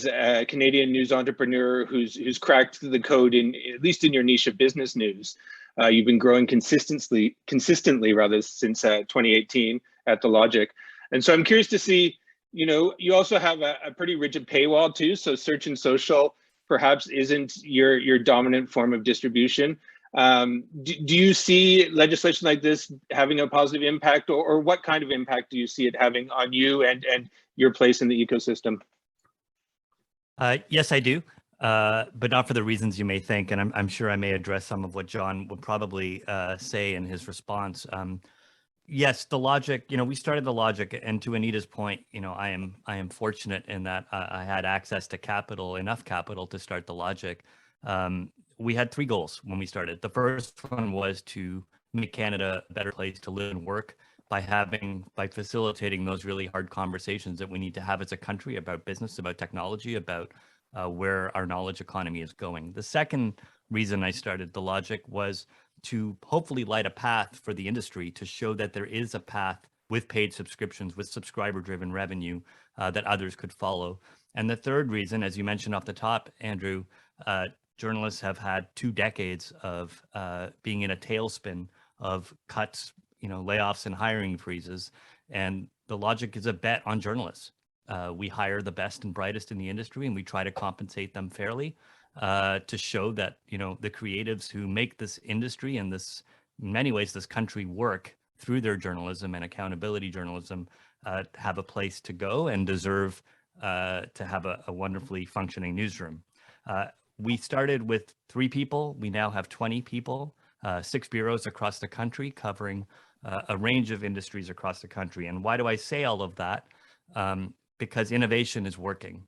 a Canadian news entrepreneur who's cracked the code at least in your niche of business news. You've been growing consistently since 2018 at The Logic. And so I'm curious to see, you also have a pretty rigid paywall too. So search and social perhaps isn't your dominant form of distribution. Do you see legislation like this having a positive impact, or what kind of impact do you see it having on you and your place in the ecosystem? Yes, I do, but not for the reasons you may think. And I'm sure I may address some of what John would probably say in his response. Yes, The Logic, we started The Logic, and to Anita's point, I am fortunate in that I had access to enough capital to start The Logic. We had three goals when we started. The first one was to make Canada a better place to live and work by facilitating those really hard conversations that we need to have as a country about business, about technology, about where our knowledge economy is going. The second reason I started The Logic was to hopefully light a path for the industry to show that there is a path with paid subscriptions, with subscriber-driven revenue that others could follow. And the third reason, as you mentioned off the top, Andrew, journalists have had 2 decades of being in a tailspin of cuts, layoffs and hiring freezes. And The Logic is a bet on journalists. We hire the best and brightest in the industry, and we try to compensate them fairly to show that, the creatives who make this industry and this, in many ways, this country work through their journalism and accountability journalism have a place to go and deserve to have a wonderfully functioning newsroom. We started with 3 people. We now have 20 people, 6 bureaus across the country covering a range of industries across the country. And why do I say all of that? Because innovation is working.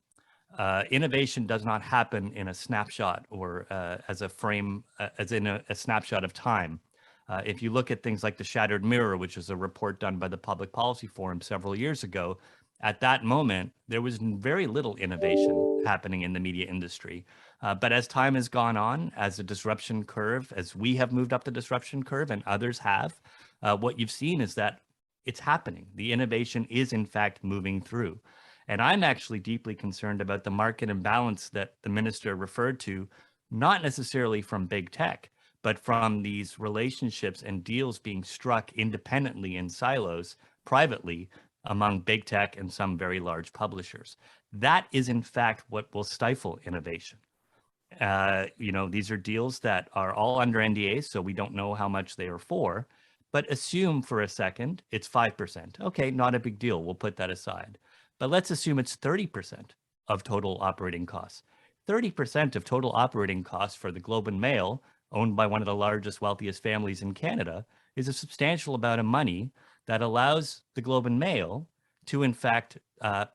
Innovation does not happen in a snapshot or as a frame, as in a snapshot of time. If you look at things like the Shattered Mirror, which is a report done by the Public Policy Forum several years ago, at that moment, there was very little innovation happening in the media industry. But as time has gone on, as the disruption curve, as we have moved up the disruption curve and others have, what you've seen is that it's happening. The innovation is in fact moving through. And I'm actually deeply concerned about the market imbalance that the minister referred to, not necessarily from big tech, but from these relationships and deals being struck independently in silos, privately, among big tech and some very large publishers. That is in fact what will stifle innovation. These are deals that are all under NDA, so we don't know how much they are for, but assume for a second it's 5%. Okay, not a big deal, we'll put that aside. But let's assume it's 30% of total operating costs. 30% of total operating costs for the Globe and Mail, owned by one of the largest, wealthiest families in Canada, is a substantial amount of money that allows the Globe and Mail to, in fact,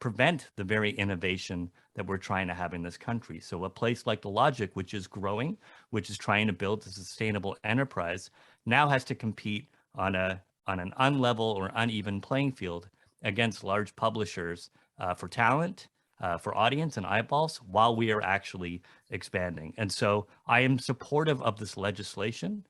prevent the very innovation that we're trying to have in this country. So a place like The Logic, which is growing, which is trying to build a sustainable enterprise, now has to compete on an unlevel or uneven playing field against large publishers for talent, for audience and eyeballs, while we are actually expanding. And so I am supportive of this legislation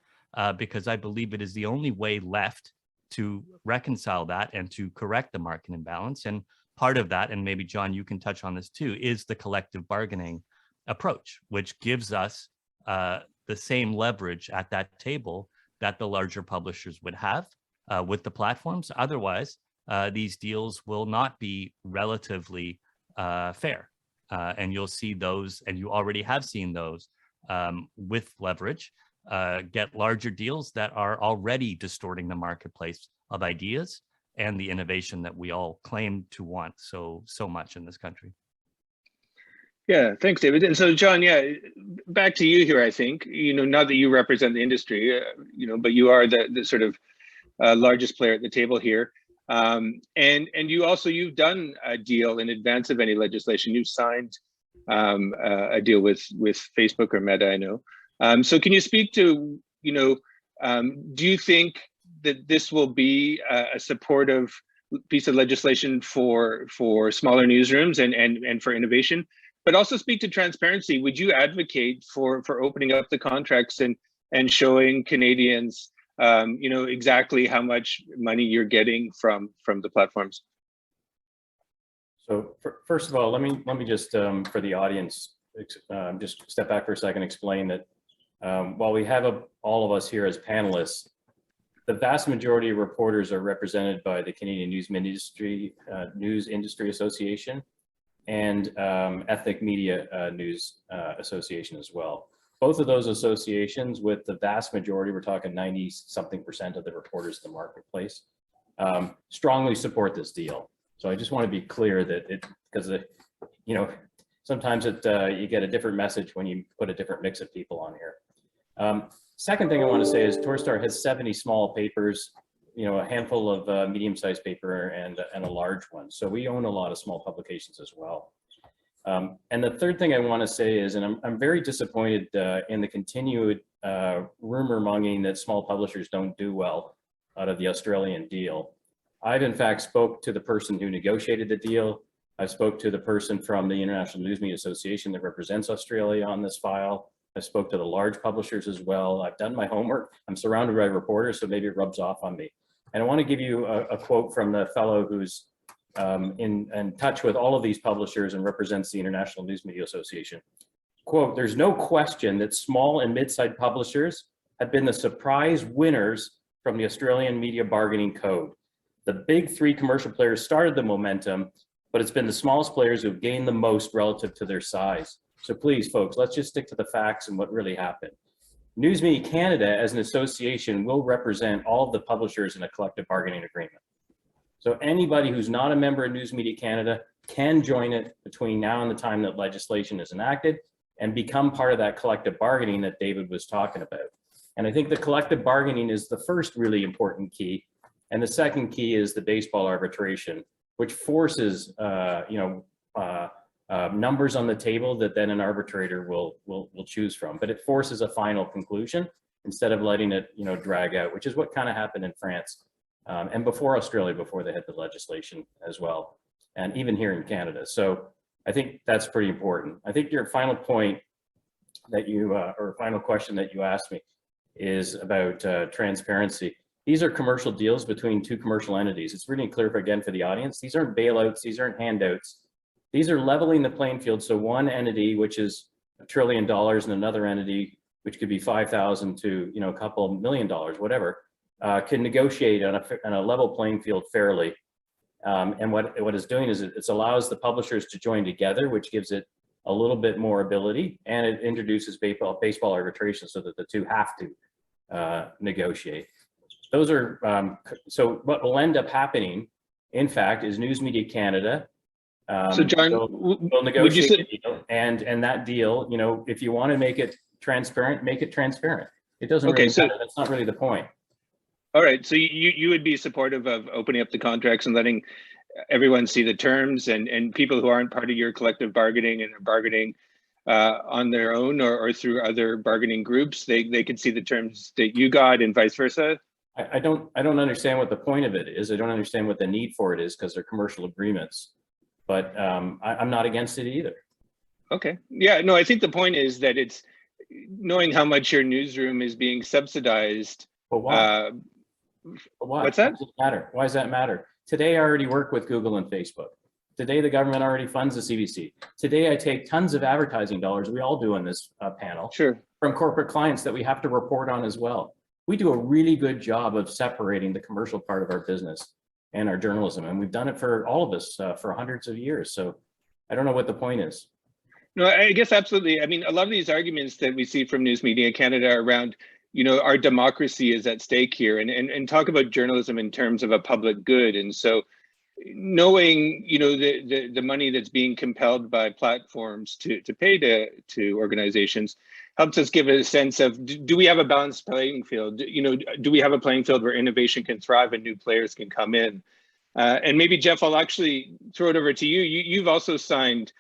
because I believe it is the only way left to reconcile that and to correct the market imbalance. And part of that, and maybe John, you can touch on this too, is the collective bargaining approach, which gives us the same leverage at that table that the larger publishers would have with the platforms. Otherwise, these deals will not be relatively fair. And you'll see those, and you already have seen those with leverage, get larger deals that are already distorting the marketplace of ideas and the innovation that we all claim to want so much in this country. Yeah, thanks, David. And so, John, yeah, back to you here. I think not that you represent the industry, but you are the sort of largest player at the table here. And you've done a deal in advance of any legislation. You've signed a deal with Facebook or Meta, I know. So can you speak to, do you think that this will be a supportive piece of legislation for smaller newsrooms and for innovation, but also speak to transparency? Would you advocate for opening up the contracts and showing Canadians exactly how much money you're getting from the platforms? So first of all, let me just for the audience just step back for a second, explain that while we have all of us here as panelists, the vast majority of reporters are represented by the Canadian News Industry Association and Ethnic Media News Association as well. Both of those associations, with the vast majority, we're talking 90-something% of the reporters in the marketplace, strongly support this deal. So I just want to be clear that because sometimes you get a different message when you put a different mix of people on here. Second thing I want to say is Torstar has 70 small papers, a handful of medium-sized paper and a large one. So we own a lot of small publications as well. And the third thing I want to say is, and I'm very disappointed in the continued rumor mongering that small publishers don't do well out of the Australian deal. I've in fact spoke to the person who negotiated the deal. I spoke to the person from the International News Media Association that represents Australia on this file. I spoke to the large publishers as well. I've done my homework. I'm surrounded by reporters, so maybe it rubs off on me. And I want to give you a quote from the fellow who's in touch with all of these publishers and represents the International News Media Association. Quote, "There's no question that small and mid-sized publishers have been the surprise winners from the Australian Media Bargaining Code. The big three commercial players started the momentum, but it's been the smallest players who've gained the most relative to their size. So please, folks, let's just stick to the facts and what really happened. News Media Canada, as an association, will represent all of the publishers in a collective bargaining agreement. So anybody who's not a member of News Media Canada can join it between now and the time that legislation is enacted and become part of that collective bargaining that David was talking about. And I think the collective bargaining is the first really important key. And the second key is the baseball arbitration, which forces numbers on the table that then an arbitrator will choose from. But it forces a final conclusion instead of letting it, drag out, which is what kind of happened in France and before Australia, before they had the legislation as well, and even here in Canada. So I think that's pretty important. I think your final point that you, or final question that you asked me is about transparency. These are commercial deals between two commercial entities. It's really clear again for the audience. These aren't bailouts, these aren't handouts. These are leveling the playing field. So one entity, which is $1 trillion, and another entity, which could be 5,000 to a couple $1 million, whatever, can negotiate on a level playing field fairly. And what it's doing is it allows the publishers to join together, which gives it a little bit more ability, and it introduces baseball arbitration so that the two have to negotiate. Those are so what will end up happening, in fact, is News Media Canada. So John, will negotiate a deal, and that deal, if you want to make it transparent, make it transparent. It doesn't really matter. That's not really the point. All right, so you would be supportive of opening up the contracts and letting everyone see the terms, and people who aren't part of your collective bargaining and are bargaining on their own or through other bargaining groups, they could see the terms that you got and vice versa? I don't understand what the point of it is. I don't understand what the need for it is, because they're commercial agreements. But I'm not against it either. Okay. Yeah, no, I think the point is that it's knowing how much your newsroom is being subsidized. But why? What's that? Why does it matter? Why does that matter? Today, I already work with Google and Facebook. Today, the government already funds the CBC. Today, I take tons of advertising dollars, we all do on this panel, from corporate clients that we have to report on as well. We do a really good job of separating the commercial part of our business and our journalism, and we've done it for all of us for hundreds of years. So I don't know what the point is. No, I guess absolutely. I mean, a lot of these arguments that we see from News Media Canada around, our democracy is at stake here, and talk about journalism in terms of a public good. And so knowing, the money that's being compelled by platforms to pay to organizations helps us give a sense of, do we have a balanced playing field? Do we have a playing field where innovation can thrive and new players can come in? And maybe, Jeff, I'll actually throw it over to you. You've also signed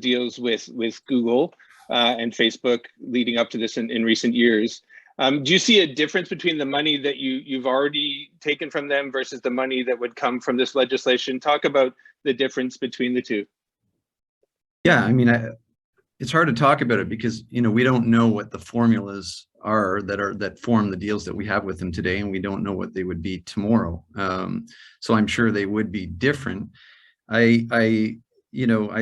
deals with Google and Facebook leading up to this in recent years. Do you see a difference between the money that you've already taken from them versus the money that would come from this legislation? Talk about the difference between the two. Yeah, I mean, it's hard to talk about it because we don't know what the formulas are that form the deals that we have with them today, and we don't know what they would be tomorrow. So I'm sure they would be different. I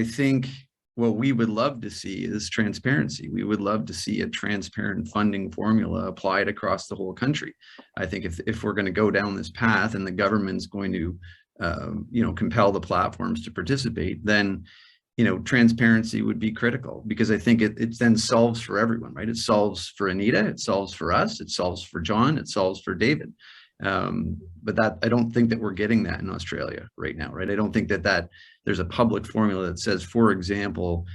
think what we would love to see is transparency. We would love to see a transparent funding formula applied across the whole country. I think if we're going to go down this path and the government's going to compel the platforms to participate, then transparency would be critical, because I think it then solves for everyone, right? It solves for Anita, it solves for us, it solves for John, it solves for David. But I don't think that we're getting that in Australia right now, right? I don't think that there's a public formula that says, for example,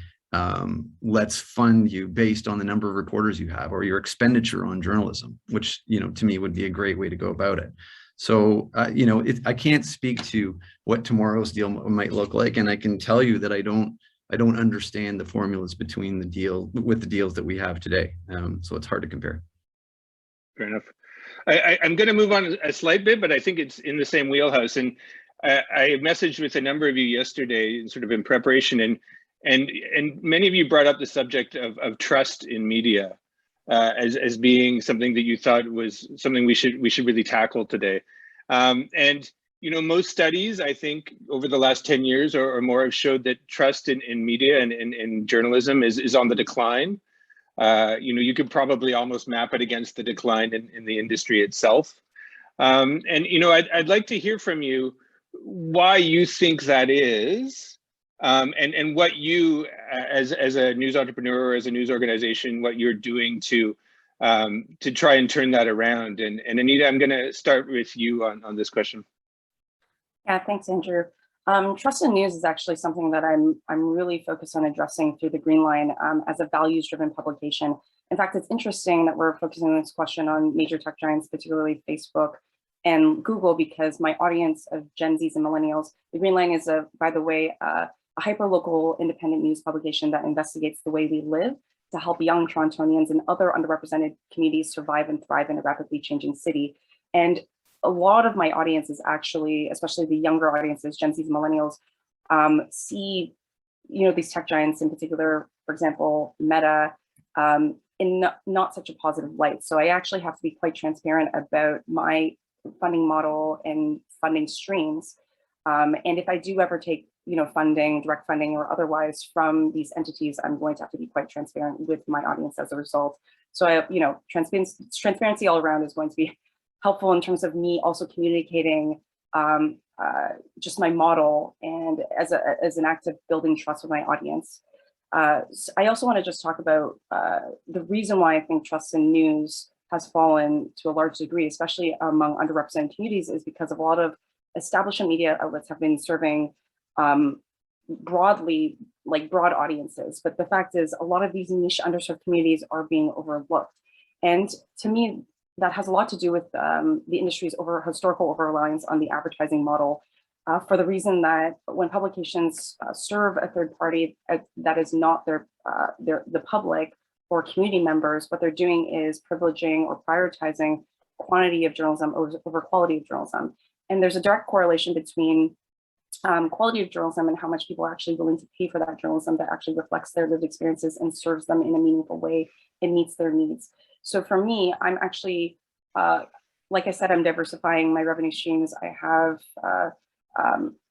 let's fund you based on the number of reporters you have or your expenditure on journalism, which, to me would be a great way to go about it. So, I can't speak to what tomorrow's deal might look like. And I can tell you that I don't understand the formulas between the deals that we have today. So it's hard to compare. Fair enough. I'm going to move on a slight bit, but I think it's in the same wheelhouse. And I messaged with a number of you yesterday, sort of in preparation, and many of you brought up the subject of trust in media as being something that you thought was something we should really tackle today. And most studies, I think, over the last 10 years or more have showed that trust in media and in journalism is on the decline. You could probably almost map it against the decline in the industry itself. And I'd like to hear from you why you think that is, and what you, as a news entrepreneur or as a news organization, what you're doing to try and turn that around. And Anita, I'm going to start with you on this question. Yeah, thanks, Andrew. Trust in news is actually something that I'm really focused on addressing through the Green Line as a values-driven publication. In fact, it's interesting that we're focusing on this question on major tech giants, particularly Facebook and Google, because my audience of Gen Zs and millennials, the Green Line is, by the way, a hyper-local independent news publication that investigates the way we live to help young Torontonians and other underrepresented communities survive and thrive in a rapidly changing city. And a lot of my audience is actually, especially the younger audiences, Gen Zs, millennials, see, these tech giants in particular, for example, Meta, in not such a positive light. So I actually have to be quite transparent about my funding model and funding streams. And if I do ever take, funding, direct funding or otherwise from these entities, I'm going to have to be quite transparent with my audience as a result. So transparency all around is going to be helpful in terms of me also communicating just my model and as an act of building trust with my audience. I also want to just talk about the reason why I think trust in news has fallen to a large degree, especially among underrepresented communities, is because of a lot of establishment media outlets have been serving broadly, like broad audiences. But the fact is, a lot of these niche underserved communities are being overlooked. And to me, that has a lot to do with the industry's historical over-reliance on the advertising model, for the reason that when publications serve a third party that is not the public or community members, what they're doing is privileging or prioritizing quantity of journalism over quality of journalism. And there's a direct correlation between quality of journalism and how much people are actually willing to pay for that journalism that actually reflects their lived experiences and serves them in a meaningful way and meets their needs. So for me, I'm actually, like I said, I'm diversifying my revenue streams. I have,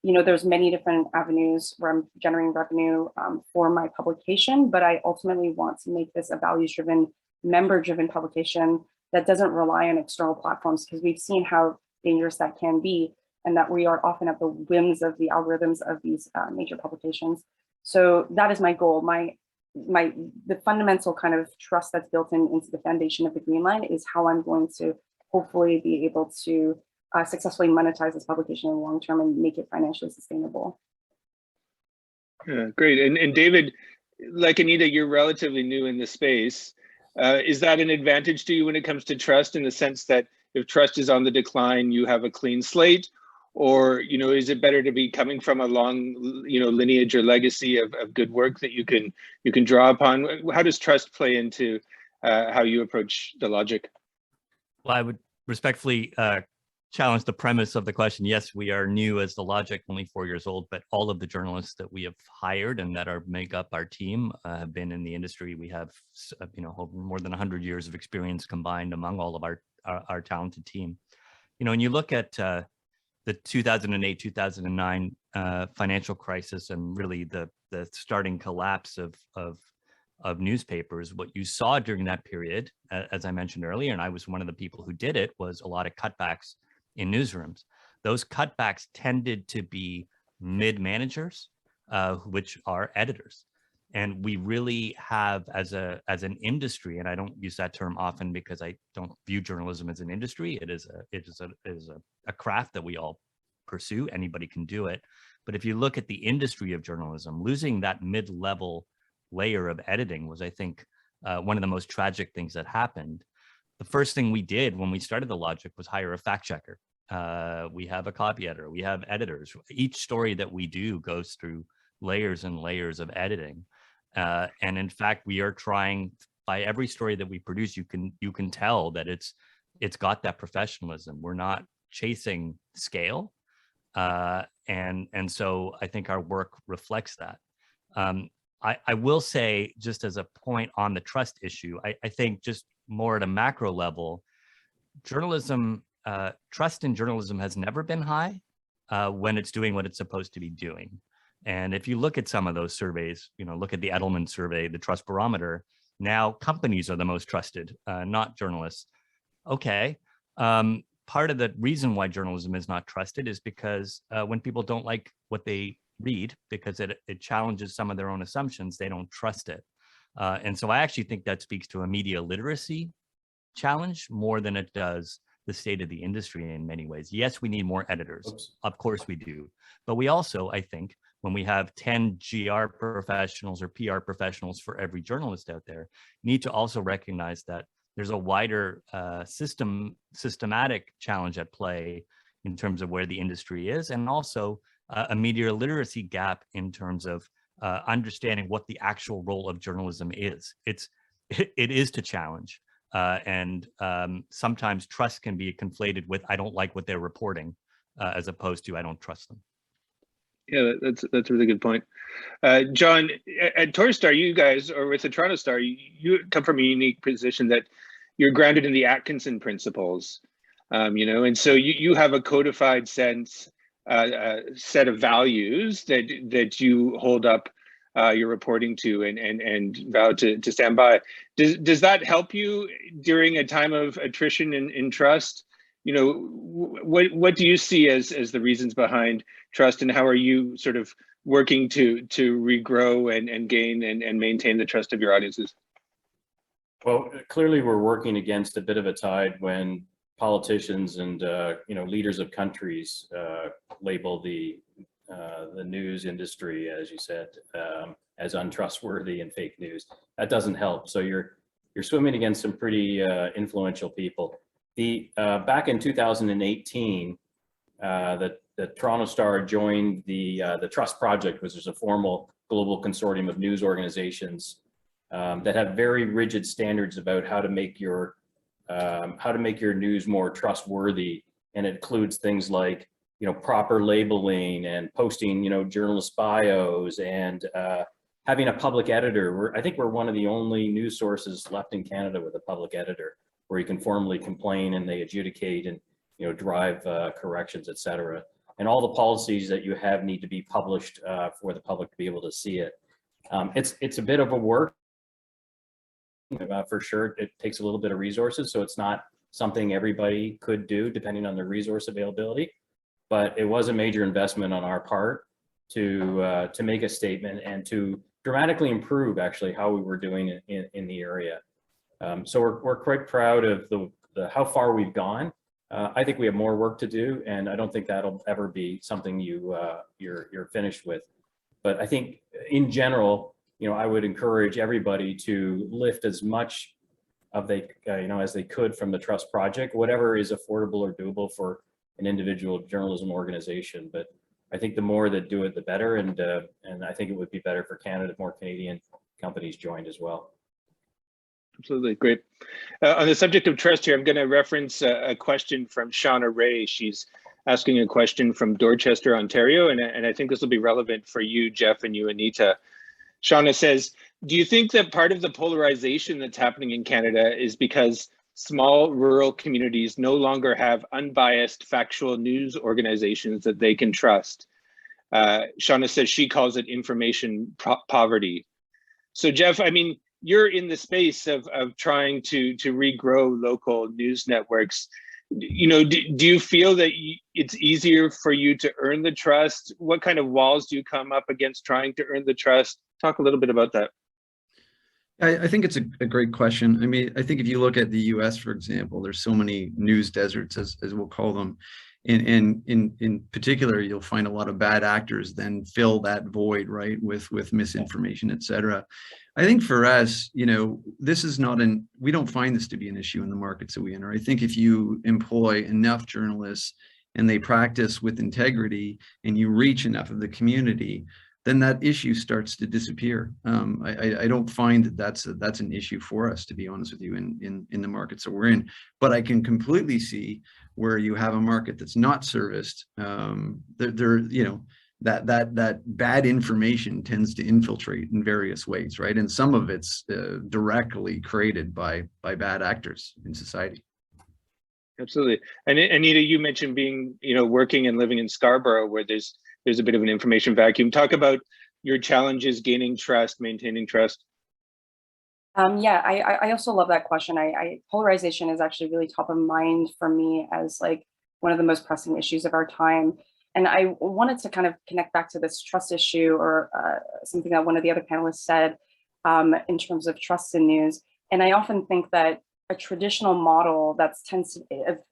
there's many different avenues where I'm generating revenue for my publication, but I ultimately want to make this a values-driven, member-driven publication that doesn't rely on external platforms, because we've seen how dangerous that can be, and that we are often at the whims of the algorithms of these major publications. So that is my goal. The fundamental kind of trust that's built into the foundation of the Green Line is how I'm going to hopefully be able to successfully monetize this publication in the long term and make it financially sustainable. Yeah, great. And David, like Anita, you're relatively new in the space. Is that an advantage to you when it comes to trust, in the sense that if trust is on the decline, you have a clean slate? Or, is it better to be coming from a long, lineage or legacy of good work that you can draw upon? How does trust play into how you approach the logic? Well, I would respectfully challenge the premise of the question. Yes, we are new as the logic, only 4 years old, but all of the journalists that we have hired and that make up our team have been in the industry. We have, more than 100 years of experience combined among all of our talented team. When you look at the 2008-2009 financial crisis and really the starting collapse of newspapers, what you saw during that period, as I mentioned earlier, and I was one of the people who did it, was a lot of cutbacks in newsrooms. Those cutbacks tended to be mid-managers, which are editors. And we really have, as an industry, and I don't use that term often because I don't view journalism as an industry. It is a craft that we all pursue. Anybody can do it. But if you look at the industry of journalism, losing that mid-level layer of editing was, I think, one of the most tragic things that happened. The first thing we did when we started The Logic was hire a fact checker. We have a copy editor. We have editors. Each story that we do goes through layers and layers of editing. And in fact, we are trying, by every story that we produce, you can tell that it's got that professionalism. We're not chasing scale. And so I think our work reflects that. I will say, just as a point on the trust issue, I think just more at a macro level, journalism, trust in journalism has never been high when it's doing what it's supposed to be doing. And if you look at some of those surveys, look at the Edelman survey, the Trust Barometer, now companies are the most trusted, not journalists. Okay. Part of the reason why journalism is not trusted is because when people don't like what they read, because it challenges some of their own assumptions, they don't trust it. And so I actually think that speaks to a media literacy challenge more than it does the state of the industry in many ways. Yes, we need more editors. Oops. Of course we do. But we also, I think, when we have 10 GR professionals or PR professionals for every journalist out there, need to also recognize that there's a wider systematic challenge at play in terms of where the industry is, and also a media literacy gap in terms of understanding what the actual role of journalism is. It is to challenge. And sometimes trust can be conflated with I don't like what they're reporting, as opposed to I don't trust them. Yeah, that's a really good point. John, at Torstar, you guys, or with the Toronto Star, you come from a unique position that you're grounded in the Atkinson principles, and so you have a codified set of values that you hold up your reporting to and vow to stand by. Does that help you during a time of attrition in trust? What do you see as the reasons behind trust, and how are you sort of working to regrow and gain and maintain the trust of your audiences? Well, clearly we're working against a bit of a tide when politicians and leaders of countries label the news industry, as you said, as untrustworthy and fake news. That doesn't help. So you're swimming against some pretty influential people. Back in 2018, the Toronto Star joined the Trust Project, which is a formal global consortium of news organizations that have very rigid standards about how to make your news more trustworthy, and it includes things like proper labeling and posting journalist bios and having a public editor. I think we're one of the only news sources left in Canada with a public editor, where you can formally complain and they adjudicate and drive corrections, etc. And all the policies that you have need to be published for the public to be able to see it. It's a bit of a work, for sure. It takes a little bit of resources, so it's not something everybody could do depending on their resource availability. But it was a major investment on our part to make a statement and to dramatically improve actually how we were doing in the area. So we're quite proud of how far we've gone. I think we have more work to do, and I don't think that'll ever be something you're finished with. But I think in general, I would encourage everybody to lift as much of as they could from the Trust Project, whatever is affordable or doable for an individual journalism organization. But I think the more that do it, the better, and I think it would be better for Canada if more Canadian companies joined as well. Absolutely, great. On the subject of trust here, I'm going to reference a question from Shauna Ray. She's asking a question from Dorchester, Ontario, and I think this will be relevant for you, Jeff, and you, Anita. Shauna says, do you think that part of the polarization that's happening in Canada is because small rural communities no longer have unbiased factual news organizations that they can trust? Shauna says she calls it information poverty. So Jeff, I mean, you're in the space of trying to regrow local news networks. Do you feel that it's easier for you to earn the trust? What kind of walls do you come up against trying to earn the trust? Talk a little bit about that. I think it's a great question. I mean, I think if you look at the US, for example, there's so many news deserts, as we'll call them. And in particular, you'll find a lot of bad actors then fill that void, right, with misinformation, et cetera. I think for us, this is we don't find this to be an issue in the markets that we enter. I think if you employ enough journalists and they practice with integrity and you reach enough of the community, then that issue starts to disappear. I don't find that that's an issue for us, to be honest with you, in the markets that we're in. But I can completely see where you have a market that's not serviced. That bad information tends to infiltrate in various ways, right? And some of it's directly created by bad actors in society. Absolutely. And Anita, you mentioned being, working and living in Scarborough, where there's a bit of an information vacuum. Talk about your challenges gaining trust, maintaining trust. Yeah, I also love that question. Polarization is actually really top of mind for me as like one of the most pressing issues of our time. And I wanted to kind of connect back to this trust issue, or something that one of the other panelists said in terms of trust in news. And I often think that a traditional model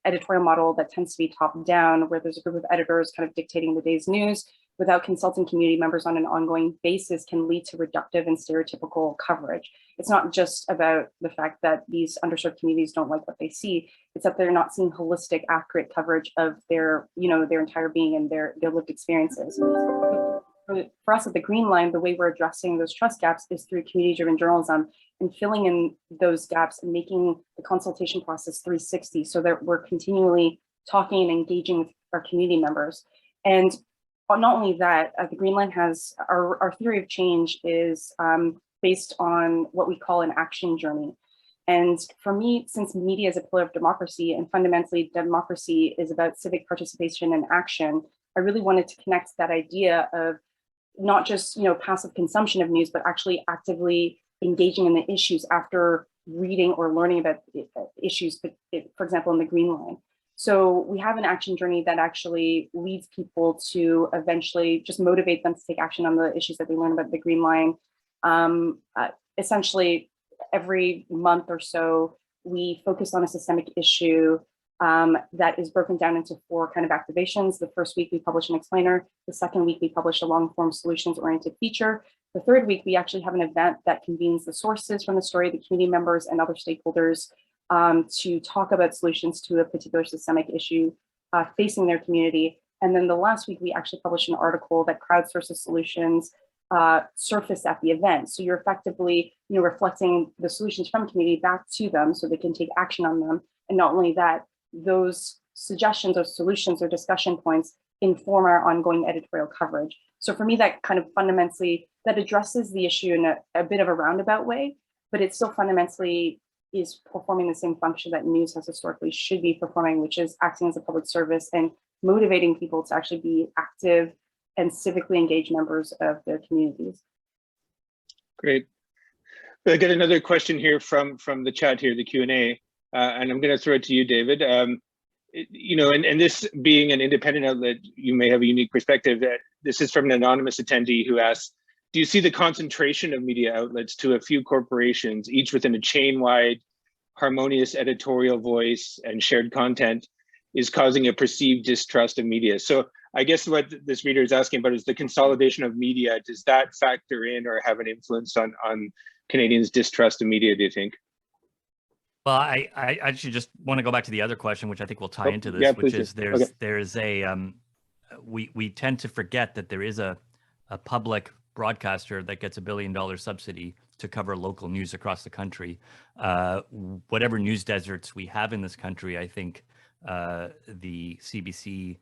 editorial model that tends to be top down, where there's a group of editors kind of dictating the day's news without consulting community members on an ongoing basis can lead to reductive and stereotypical coverage. It's not just about the fact that these underserved communities don't like what they see, it's that they're not seeing holistic, accurate coverage of their, their entire being and their lived experiences. For us at the Green Line, the way we're addressing those trust gaps is through community-driven journalism and filling in those gaps and making the consultation process 360 so that we're continually talking and engaging with our community members. And not only that, the Green Line has, our theory of change is based on what we call an action journey. And for me, since media is a pillar of democracy and fundamentally democracy is about civic participation and action, I really wanted to connect that idea of not just passive consumption of news, but actually actively engaging in the issues after reading or learning about issues, for example, in the Green Line. So we have an action journey that actually leads people to eventually just motivate them to take action on the issues that they learn about the Green Line. Essentially, every month or so, we focus on a systemic issue that is broken down into 4 kind of activations. The first week we publish an explainer. The second week we publish a long form solutions oriented feature. The third week we actually have an event that convenes the sources from the story, the community members and other stakeholders to talk about solutions to a particular systemic issue facing their community. And then the last week we actually publish an article that crowdsources solutions surface at the event. So you're effectively reflecting the solutions from community back to them so they can take action on them. And not only that, those suggestions or solutions or discussion points inform our ongoing editorial coverage. So for me, that kind of fundamentally, that addresses the issue in a bit of a roundabout way, but it still fundamentally is performing the same function that news has historically should be performing, which is acting as a public service and motivating people to actually be active and civically engaged members of their communities. Great. I get another question here from the chat here, the Q&A. And I'm going to throw it to you, David. And this being an independent outlet, you may have a unique perspective. This is from an anonymous attendee who asks, do you see the concentration of media outlets to a few corporations, each within a chain-wide, harmonious editorial voice and shared content, is causing a perceived distrust of media? So I guess what this reader is asking about is the consolidation of media. Does that factor in or have an influence on Canadians' distrust of media, do you think? Well, I actually just want to go back to the other question, which I think will tie into this, which is there's a we tend to forget that there is a public broadcaster that gets $1 billion subsidy to cover local news across the country. Whatever news deserts we have in this country, I think the CBC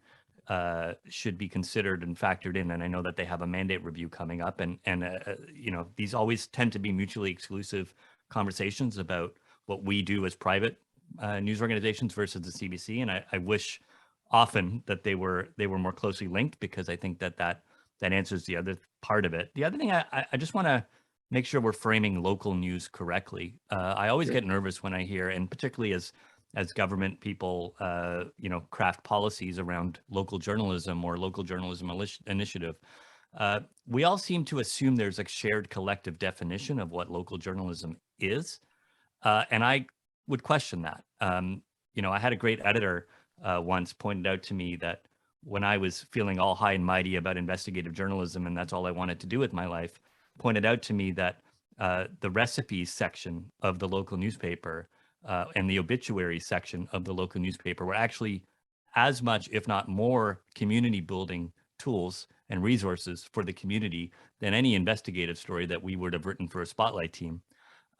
should be considered and factored in. And I know that they have a mandate review coming up, and these always tend to be mutually exclusive conversations about what we do as private news organizations versus the CBC. And I wish often that they were more closely linked, because I think that answers the other part of it. The other thing, I just want to make sure we're framing local news correctly. I always get nervous when I hear, and particularly as government people, craft policies around local journalism or local journalism initiative. We all seem to assume there's a shared collective definition of what local journalism is. And I would question that. I had a great editor once pointed out to me that when I was feeling all high and mighty about investigative journalism, and that's all I wanted to do with my life, pointed out to me that the recipes section of the local newspaper and the obituary section of the local newspaper were actually as much, if not more, community building tools and resources for the community than any investigative story that we would have written for a spotlight team.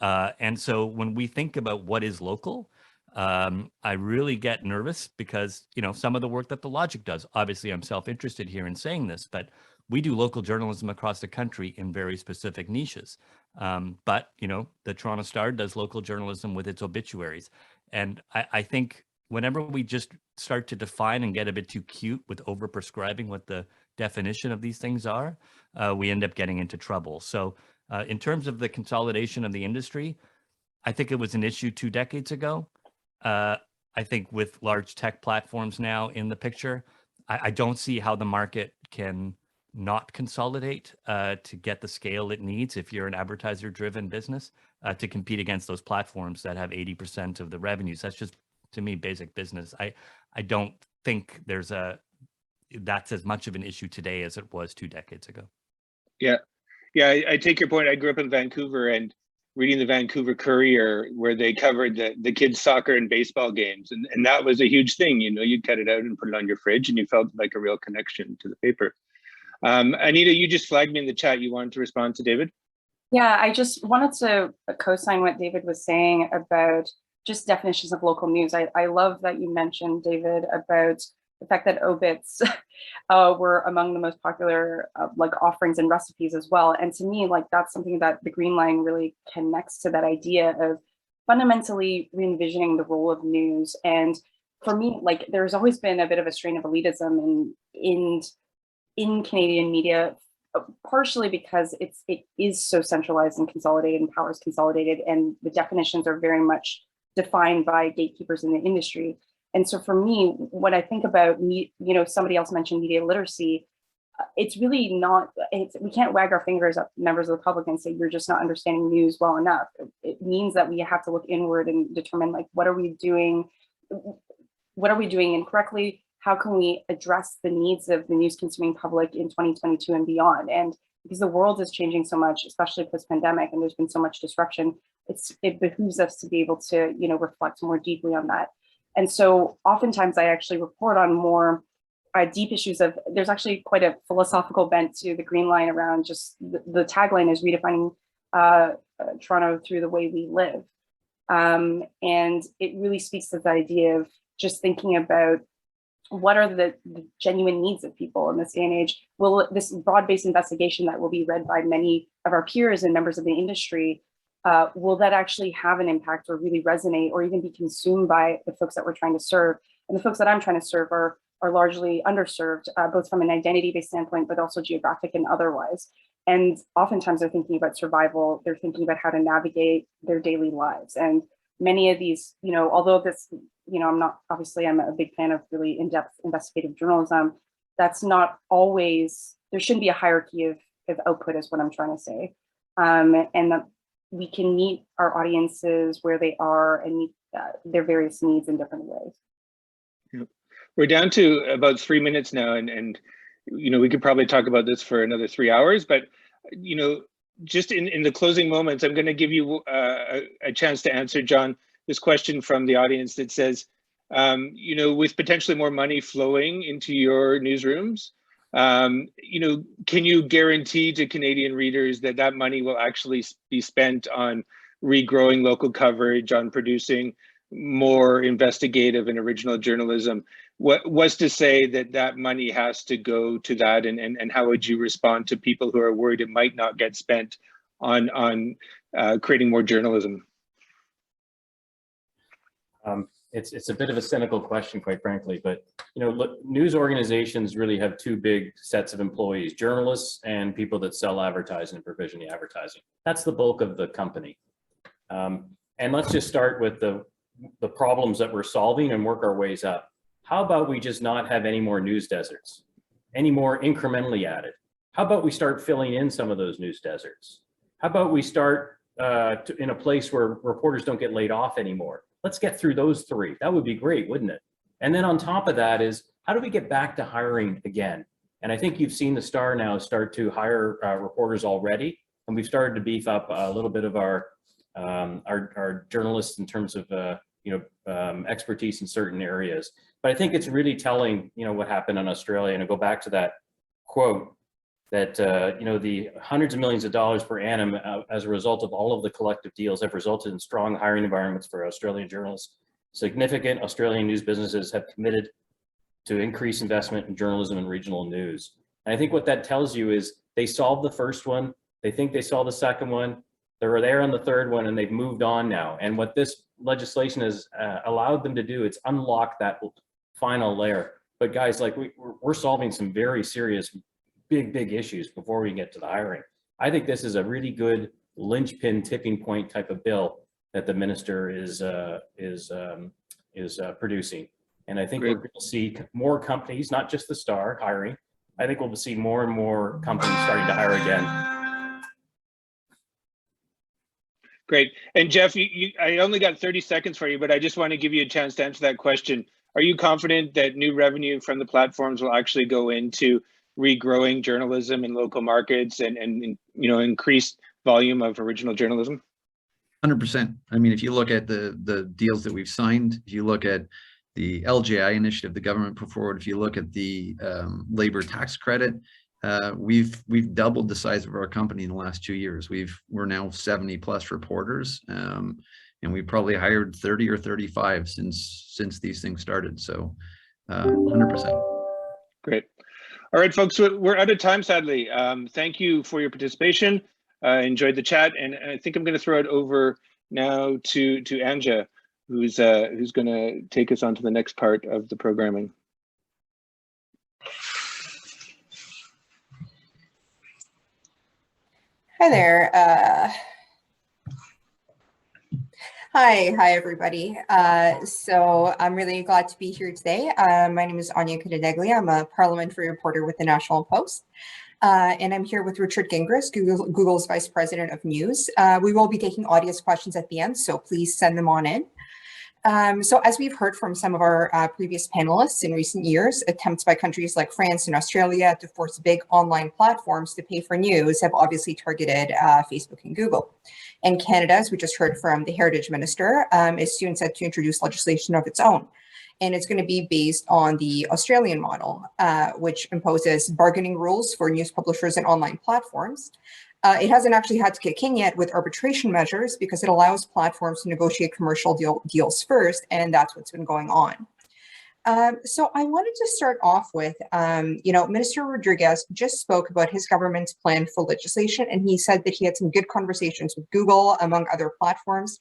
And so when we think about what is local, I really get nervous because, some of the work that The Logic does, obviously I'm self-interested here in saying this, but we do local journalism across the country in very specific niches. But, the Toronto Star does local journalism with its obituaries. And I think whenever we just start to define and get a bit too cute with overprescribing what the definition of these things are, we end up getting into trouble. So in terms of the consolidation of the industry, I think it was an issue 2 decades ago. I think with large tech platforms now in the picture, I don't see how the market can not consolidate to get the scale it needs if you're an advertiser-driven business to compete against those platforms that have 80% of the revenues. That's just, to me, basic business. I don't think there's a that's as much of an issue today as it was 2 decades ago. Yeah, I take your point. I grew up in Vancouver, and reading the Vancouver Courier, where they covered the kids' soccer and baseball games, and that was a huge thing. You know, you'd cut it out and put it on your fridge, and you felt like a real connection to the paper. Anita, you just flagged me in the chat. You wanted to respond to David? Yeah, I just wanted to co-sign what David was saying about just definitions of local news. I love that you mentioned, David, about the fact that obits were among the most popular like offerings and recipes as well. And to me, like that's something that the Green Line really connects to, that idea of fundamentally re-envisioning the role of news. And for me, like there's always been a bit of a strain of elitism in Canadian media, partially because it is so centralized and consolidated, and power is consolidated, and the definitions are very much defined by gatekeepers in the industry. And so for me, when I think about, you know, somebody else mentioned media literacy, it's really not, we can't wag our fingers at members of the public and say, you're just not understanding news well enough. It means that we have to look inward and determine, like, what are we doing incorrectly? How can we address the needs of the news consuming public in 2022 and beyond? And because the world is changing so much, especially post-pandemic, and there's been so much disruption, it behooves us to be able to, you know, reflect more deeply on that. And so oftentimes I actually report on more deep issues of, there's actually quite a philosophical bent to the Green Line around just the tagline is redefining Toronto through the way we live. And it really speaks to the idea of just thinking about what are the genuine needs of people in this day and age. Will this broad-based investigation that will be read by many of our peers and members of the industry, will that actually have an impact or really resonate or even be consumed by the folks that we're trying to serve? And the folks that I'm trying to serve are largely underserved, both from an identity-based standpoint, but also geographic and otherwise. And oftentimes they're thinking about survival, they're thinking about how to navigate their daily lives. And many of these, you know, although this, you know, I'm a big fan of really in-depth investigative journalism, that's not always, there shouldn't be a hierarchy of output is what I'm trying to say. And that we can meet our audiences where they are and meet their various needs in different ways. Yep. We're down to about 3 minutes now, and you know, we could probably talk about this for another 3 hours, but you know, just in the closing moments, I'm going to give you a chance to answer, John, this question from the audience that says, you know, with potentially more money flowing into your newsrooms, you know, can you guarantee to Canadian readers that that money will actually be spent on regrowing local coverage, on producing more investigative and original journalism? What was to say that that money has to go to that, and how would you respond to people who are worried it might not get spent on creating more journalism? It's a bit of a cynical question, quite frankly, but you know, look, news organizations really have two big sets of employees: journalists and people that sell advertising and provision the advertising. That's the bulk of the company. And let's just start with the problems that we're solving and work our ways up. How about we just not have any more news deserts, any more incrementally added? How about we start filling in some of those news deserts? How about we start in a place where reporters don't get laid off anymore? Let's get through those three. That would be great, wouldn't it? And then on top of that is, how do we get back to hiring again? And I think you've seen the Star now start to hire reporters already, and we've started to beef up a little bit of our journalists in terms of you know, expertise in certain areas. But I think it's really telling, you know, what happened in Australia. And I go back to that quote that, you know, the hundreds of millions of dollars per annum as a result of all of the collective deals have resulted in strong hiring environments for Australian journalists. Significant Australian news businesses have committed to increase investment in journalism and regional news. And I think what that tells you is they solved the first one. They think they solved the second one. They were there on the third one, and they've moved on now. And what this legislation has allowed them to do, it's unlock that final layer. But guys, like we're solving some very serious, big issues before we get to the hiring. I think this is a really good linchpin tipping point type of bill that the minister is producing. And I think we're going to see more companies, not just the Star, hiring. I think we'll see more and more companies starting to hire again. Great. And Jeff, I only got 30 seconds for you, but I just want to give you a chance to answer that question. are you confident that new revenue from the platforms will actually go into regrowing journalism in local markets and increased volume of original journalism? 100%. I mean, if you look at the deals that we've signed, if you look at the LGI initiative the government put forward, if you look at the labor tax credit, we've doubled the size of our company in the last 2 years. We're now 70 plus reporters, and we probably hired 30 or 35 since these things started. So 100%. Great. All right, folks, we're out of time, sadly. Thank you for your participation. Enjoyed the chat, and I think I'm going to throw it over now to Anja, who's going to take us on to the next part of the programming. Hi there. Hi everybody. So I'm really glad to be here today. My name is Anya Kadadeglia. I'm a parliamentary reporter with the National Post. And I'm here with Richard Gingras, Google's Vice President of News. We will be taking audience questions at the end, so please send them on in. So as we've heard from some of our previous panelists in recent years, attempts by countries like France and Australia to force big online platforms to pay for news have obviously targeted Facebook and Google. And Canada, as we just heard from the Heritage Minister, is soon set to introduce legislation of its own. And it's going to be based on the Australian model, which imposes bargaining rules for news publishers and online platforms. It hasn't actually had to kick in yet with arbitration measures because it allows platforms to negotiate commercial deals first, and that's what's been going on. So I wanted to start off with, Minister Rodriguez just spoke about his government's plan for legislation, and he said that he had some good conversations with Google, among other platforms.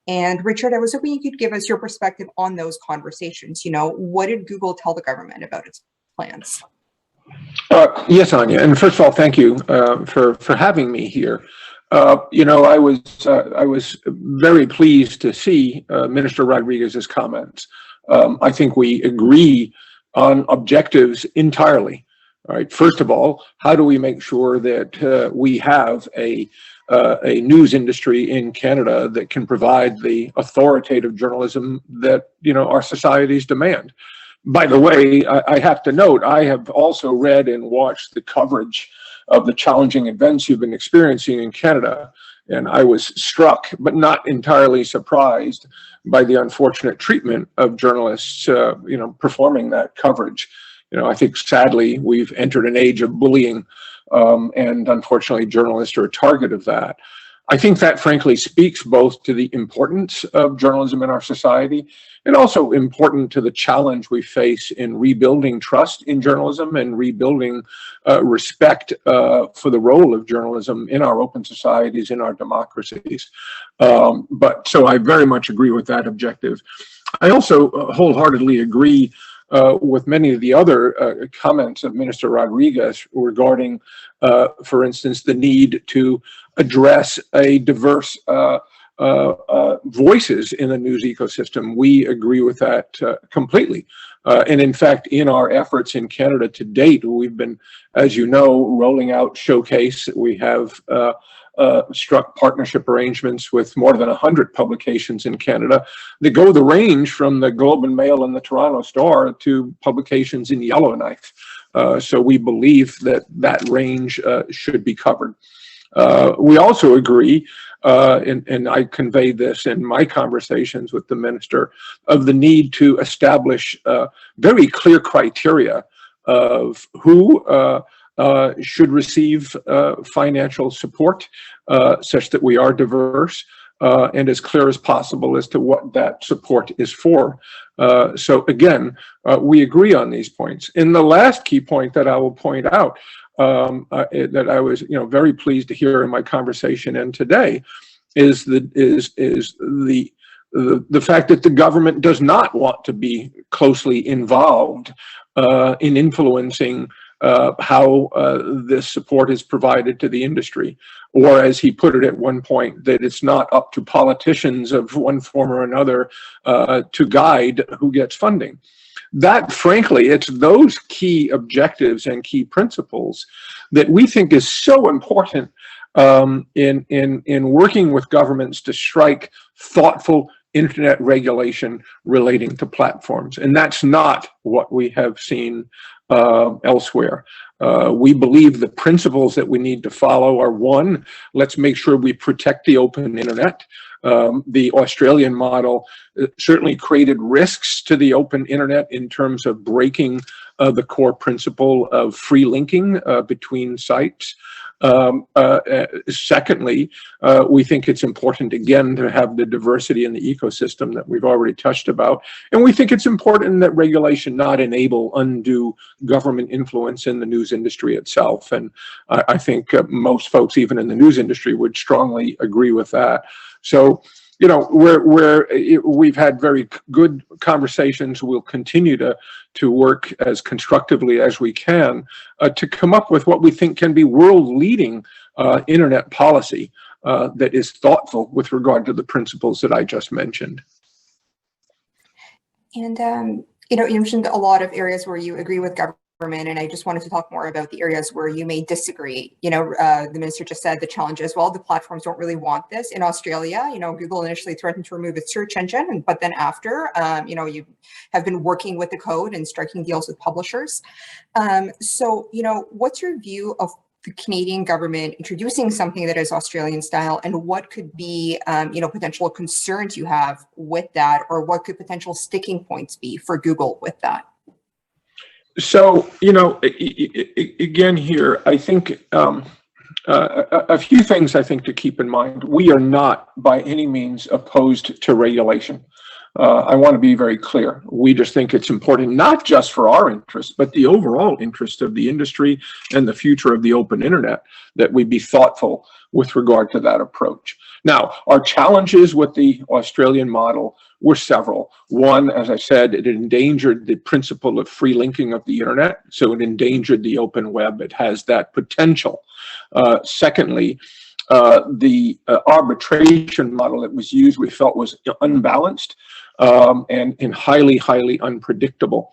And Richard, I was hoping you could give us your perspective on those conversations. What did Google tell the government about its plans? Yes, Anya, and first of all, thank you for having me here. I was very pleased to see Minister Rodriguez's comments. I think we agree on objectives entirely. All right. First of all, how do we make sure that we have a news industry in Canada that can provide the authoritative journalism that our societies demand? By the way, I have to note, I have also read and watched the coverage of the challenging events you've been experiencing in Canada, and I was struck, but not entirely surprised, by the unfortunate treatment of journalists, performing that coverage. I think sadly we've entered an age of bullying, and unfortunately journalists are a target of that. I think that frankly speaks both to the importance of journalism in our society and also important to the challenge we face in rebuilding trust in journalism and rebuilding respect for the role of journalism in our open societies, in our democracies. So I very much agree with that objective. I also wholeheartedly agree with many of the other comments of Minister Rodriguez regarding, for instance, the need to address a diverse voices in the news ecosystem. We agree with that completely. And in fact, in our efforts in Canada to date, we've been, as you know, rolling out Showcase. We have struck partnership arrangements with more than 100 publications in Canada that go the range from the Globe and Mail and the Toronto Star to publications in Yellowknife. So we believe that range should be covered. We also agree, and I conveyed this in my conversations with the minister, of the need to establish very clear criteria of who should receive financial support such that we are diverse and as clear as possible as to what that support is for. So again, we agree on these points. And the last key point that I will point out that I was very pleased to hear in my conversation and today is the fact that the government does not want to be closely involved in influencing how this support is provided to the industry, or as he put it at one point, that it's not up to politicians of one form or another to guide who gets funding. That, frankly, it's those key objectives and key principles that we think is so important in working with governments to strike thoughtful, internet regulation relating to platforms. And that's not what we have seen elsewhere. We believe the principles that we need to follow are: one, let's make sure we protect the open internet. The Australian model certainly created risks to the open internet in terms of breaking the core principle of free linking between sites. Secondly, we think it's important, again, to have the diversity in the ecosystem that we've already touched about. And we think it's important that regulation not enable undue government influence in the news industry itself. And I think most folks, even in the news industry, would strongly agree with that. So, you know, we've had very good conversations. We'll continue to work as constructively as we can to come up with what we think can be world-leading internet policy that is thoughtful with regard to the principles that I just mentioned. And, you know, you mentioned a lot of areas where you agree with government, and I just wanted to talk more about the areas where you may disagree. You know, the minister just said the challenge is, well, the platforms don't really want this. In Australia, you know, Google initially threatened to remove its search engine, but then after, you know, you have been working with the code and striking deals with publishers. So, you know, what's your view of the Canadian government introducing something that is Australian style, and what could be, you know, potential concerns you have with that, or what could potential sticking points be for Google with that? So, you know, again here, I think a few things I think to keep in mind. We are not by any means opposed to regulation. I want to be very clear. We just think it's important, not just for our interests, but the overall interest of the industry and the future of the open internet, that we be thoughtful with regard to that approach. Now, our challenges with the Australian model were several. One, as I said, it endangered the principle of free linking of the internet, so it endangered the open web. It has that potential. Secondly, the arbitration model that was used, we felt, was unbalanced and highly unpredictable.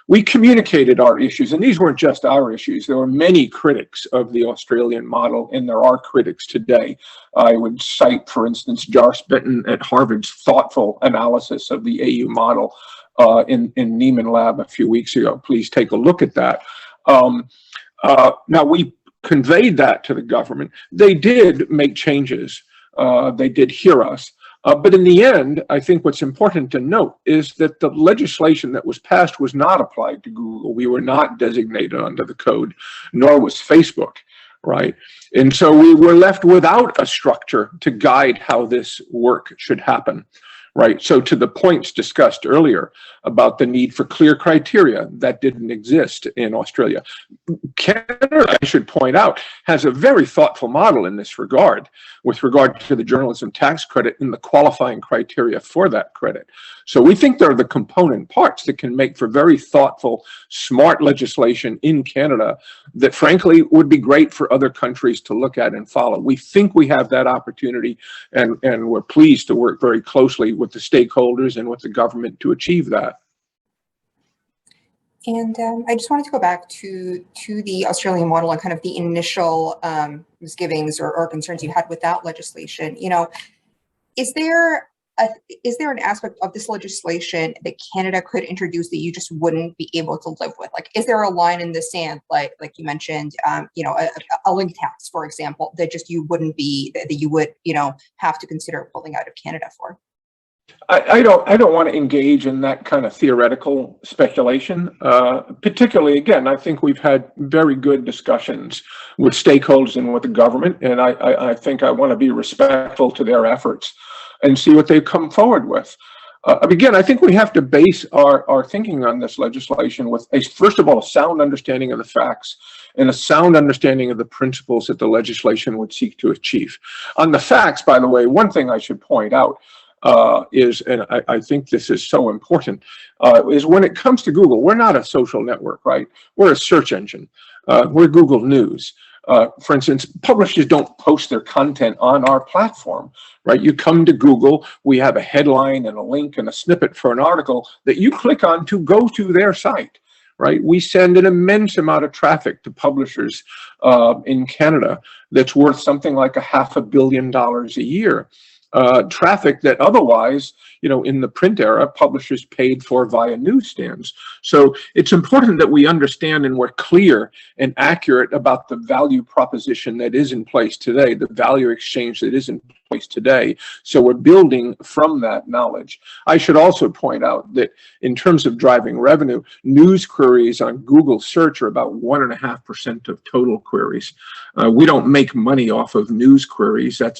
We communicated our issues, and these weren't just our issues. There were many critics of the Australian model, and there are critics today. I would cite, for instance, Jarvis Benton at Harvard's thoughtful analysis of the AU model in Neiman Lab a few weeks ago. Please take a look at that. Now, we conveyed that to the government. They did make changes. They did hear us. But in the end, I think what's important to note is that the legislation that was passed was not applied to Google. We were not designated under the code, nor was Facebook, right? And so we were left without a structure to guide how this work should happen, right? So to the points discussed earlier about the need for clear criteria, that didn't exist in Australia. Canada, I should point out, has a very thoughtful model in this regard with regard to the journalism tax credit and the qualifying criteria for that credit. So we think there are the component parts that can make for very thoughtful, smart legislation in Canada that frankly would be great for other countries to look at and follow. We think we have that opportunity, and we're pleased to work very closely with the stakeholders and with the government to achieve that. And I just wanted to go back to the Australian model and kind of the initial misgivings or concerns you had with that legislation. You know, is there an aspect of this legislation that Canada could introduce that you just wouldn't be able to live with? Like, is there a line in the sand, like you mentioned, you know, a link tax, for example, that just you wouldn't be, that you would, you know, have to consider pulling out of Canada for? I don't want to engage in that kind of theoretical speculation. Particularly, again, I think we've had very good discussions with stakeholders and with the government, and I think I want to be respectful to their efforts and see what they come forward with. Again, I think we have to base our thinking on this legislation with, first of all, a sound understanding of the facts and a sound understanding of the principles that the legislation would seek to achieve. On the facts, by the way, one thing I should point out is, and I think this is so important, is when it comes to Google, we're not a social network, right? We're a search engine. We're Google News. For instance, publishers don't post their content on our platform, right? You come to Google, we have a headline and a link and a snippet for an article that you click on to go to their site, right? We send an immense amount of traffic to publishers in Canada that's worth something like $500 million a year. traffic that otherwise, in the print era, publishers paid for via newsstands. So it's important that we understand and we're clear and accurate about the value proposition that is in place today, the value exchange that is in place today. So we're building from that knowledge. I should also point out that in terms of driving revenue, news queries on Google search are about 1.5% of total queries. We don't make money off of news queries. I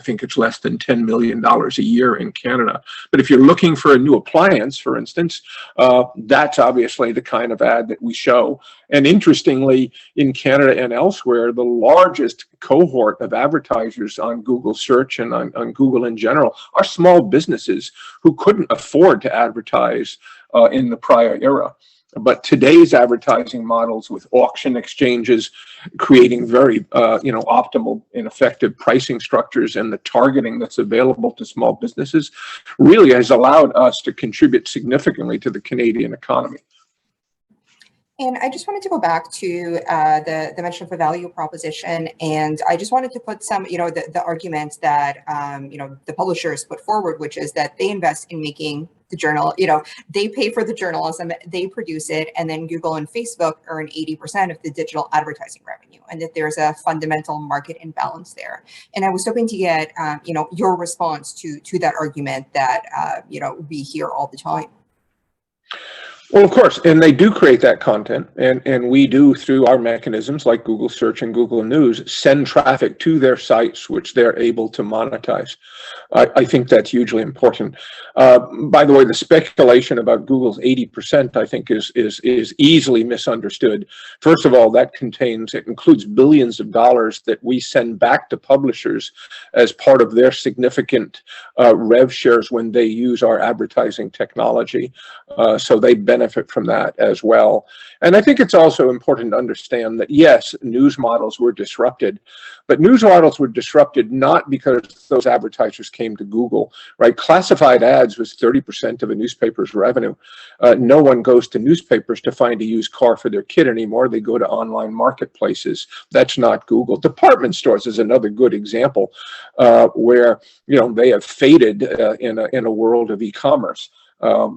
think it's less than $10 million a year in Canada. But if you're looking for a new appliance, for instance, that's obviously the kind of ad that we show. And interestingly, in Canada and elsewhere, the largest cohort of advertisers on Google search and on Google in general are small businesses who couldn't afford to advertise in the prior era. But today's advertising models with auction exchanges creating very optimal and effective pricing structures and the targeting that's available to small businesses really has allowed us to contribute significantly to the Canadian economy. And I just wanted to go back to the mention of the value proposition, and I just wanted to put some, the argument that the publishers put forward, which is that they invest in making the journal, they pay for the journalism, they produce it, and then Google and Facebook earn 80% of the digital advertising revenue, and that there's a fundamental market imbalance there. And I was hoping to get, your response to that argument that, we hear all the time. Well, of course, and they do create that content, and we do, through our mechanisms like Google Search and Google News, send traffic to their sites, which they're able to monetize. I think that's hugely important. By the way, the speculation about Google's 80%, I think, is easily misunderstood. First of all, it includes billions of dollars that we send back to publishers as part of their significant rev shares when they use our advertising technology. So they benefit from that as well. And I think it's also important to understand that, yes, news models were disrupted, but news models were disrupted not because those advertisers came to Google, right? Classified ads was 30% of a newspaper's revenue. No one goes to newspapers to find a used car for their kid anymore. They go to online marketplaces. That's not Google. Department stores is another good example where, they have faded in a world of e-commerce.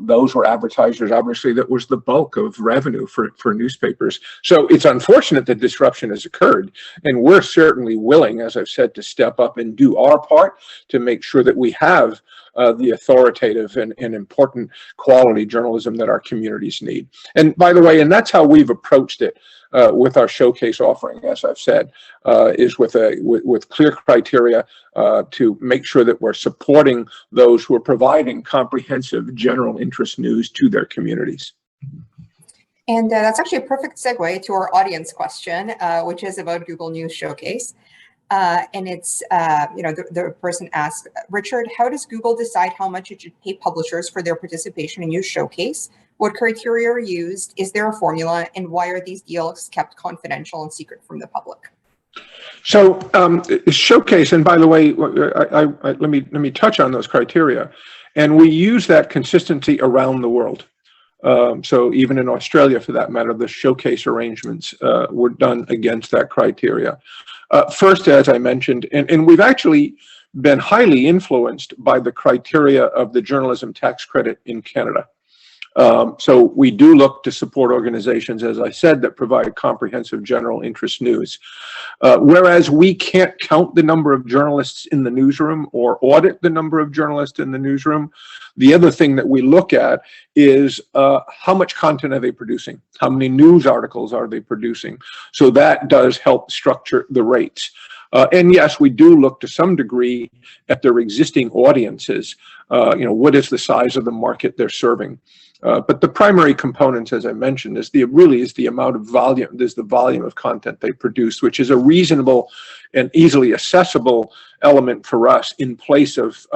Those were advertisers, obviously, that was the bulk of revenue for newspapers. So it's unfortunate that disruption has occurred, and we're certainly willing, as I've said, to step up and do our part to make sure that we have the authoritative and important quality journalism that our communities need. And by the way, and that's how we've approached it with our showcase offering, as I've said, is with clear criteria to make sure that we're supporting those who are providing comprehensive general interest news to their communities. And that's actually a perfect segue to our audience question, which is about Google News Showcase. And it's, the person asked, Richard, how does Google decide how much it should pay publishers for their participation in News Showcase? What criteria are used? Is there a formula? And why are these deals kept confidential and secret from the public? So Showcase, and by the way, let me touch on those criteria. And we use that consistency around the world. So even in Australia, for that matter, the Showcase arrangements were done against that criteria. First, as I mentioned, and we've actually been highly influenced by the criteria of the journalism tax credit in Canada. So we do look to support organizations, as I said, that provide comprehensive general interest news. Whereas we can't count the number of journalists in the newsroom or audit the number of journalists in the newsroom, the other thing that we look at is how much content are they producing? How many news articles are they producing? So that does help structure the rates. And yes, we do look to some degree at their existing audiences. What is the size of the market they're serving? But the primary components, as I mentioned, is the amount of volume. There's the volume of content they produce, which is a reasonable and easily accessible element for us in place of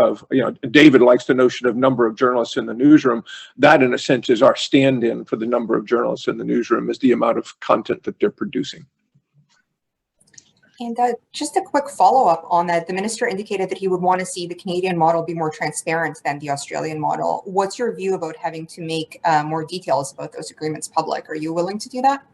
David likes the notion of number of journalists in the newsroom. That, in a sense, is our stand-in for the number of journalists in the newsroom, is the amount of content that they're producing. And just a quick follow-up on that, the minister indicated that he would want to see the Canadian model be more transparent than the Australian model. What's your view about having to make more details about those agreements public? Are you willing to do that?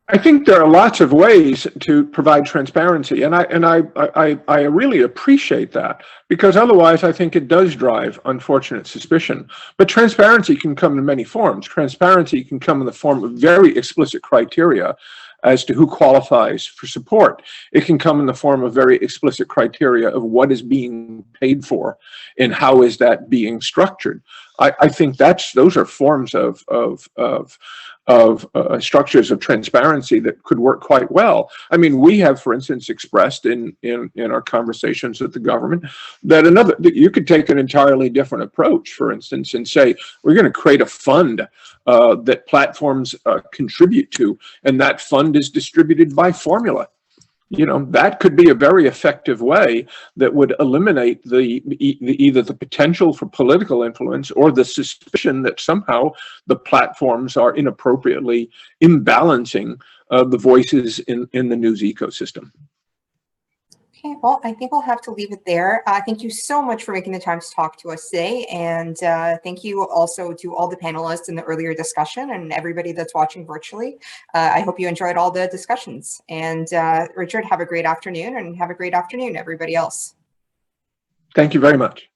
I think there are lots of ways to provide transparency, and I really appreciate that, because otherwise I think it does drive unfortunate suspicion. But transparency can come in many forms. Transparency can come in the form of very explicit criteria as to who qualifies for support. It can come in the form of very explicit criteria of what is being paid for and how is that being structured. I think those are forms of structures of transparency that could work quite well. I mean, we have, for instance, expressed in our conversations with the government that you could take an entirely different approach, for instance, and say, we're going to create a fund that platforms contribute to, and that fund is distributed by formula. You know, that could be a very effective way that would eliminate either the potential for political influence or the suspicion that somehow the platforms are inappropriately imbalancing the voices in the news ecosystem. Okay, well, I think we'll have to leave it there. Thank you so much for making the time to talk to us today. And thank you also to all the panelists in the earlier discussion and everybody that's watching virtually. I hope you enjoyed all the discussions. And Richard, have a great afternoon, and have a great afternoon, everybody else. Thank you very much.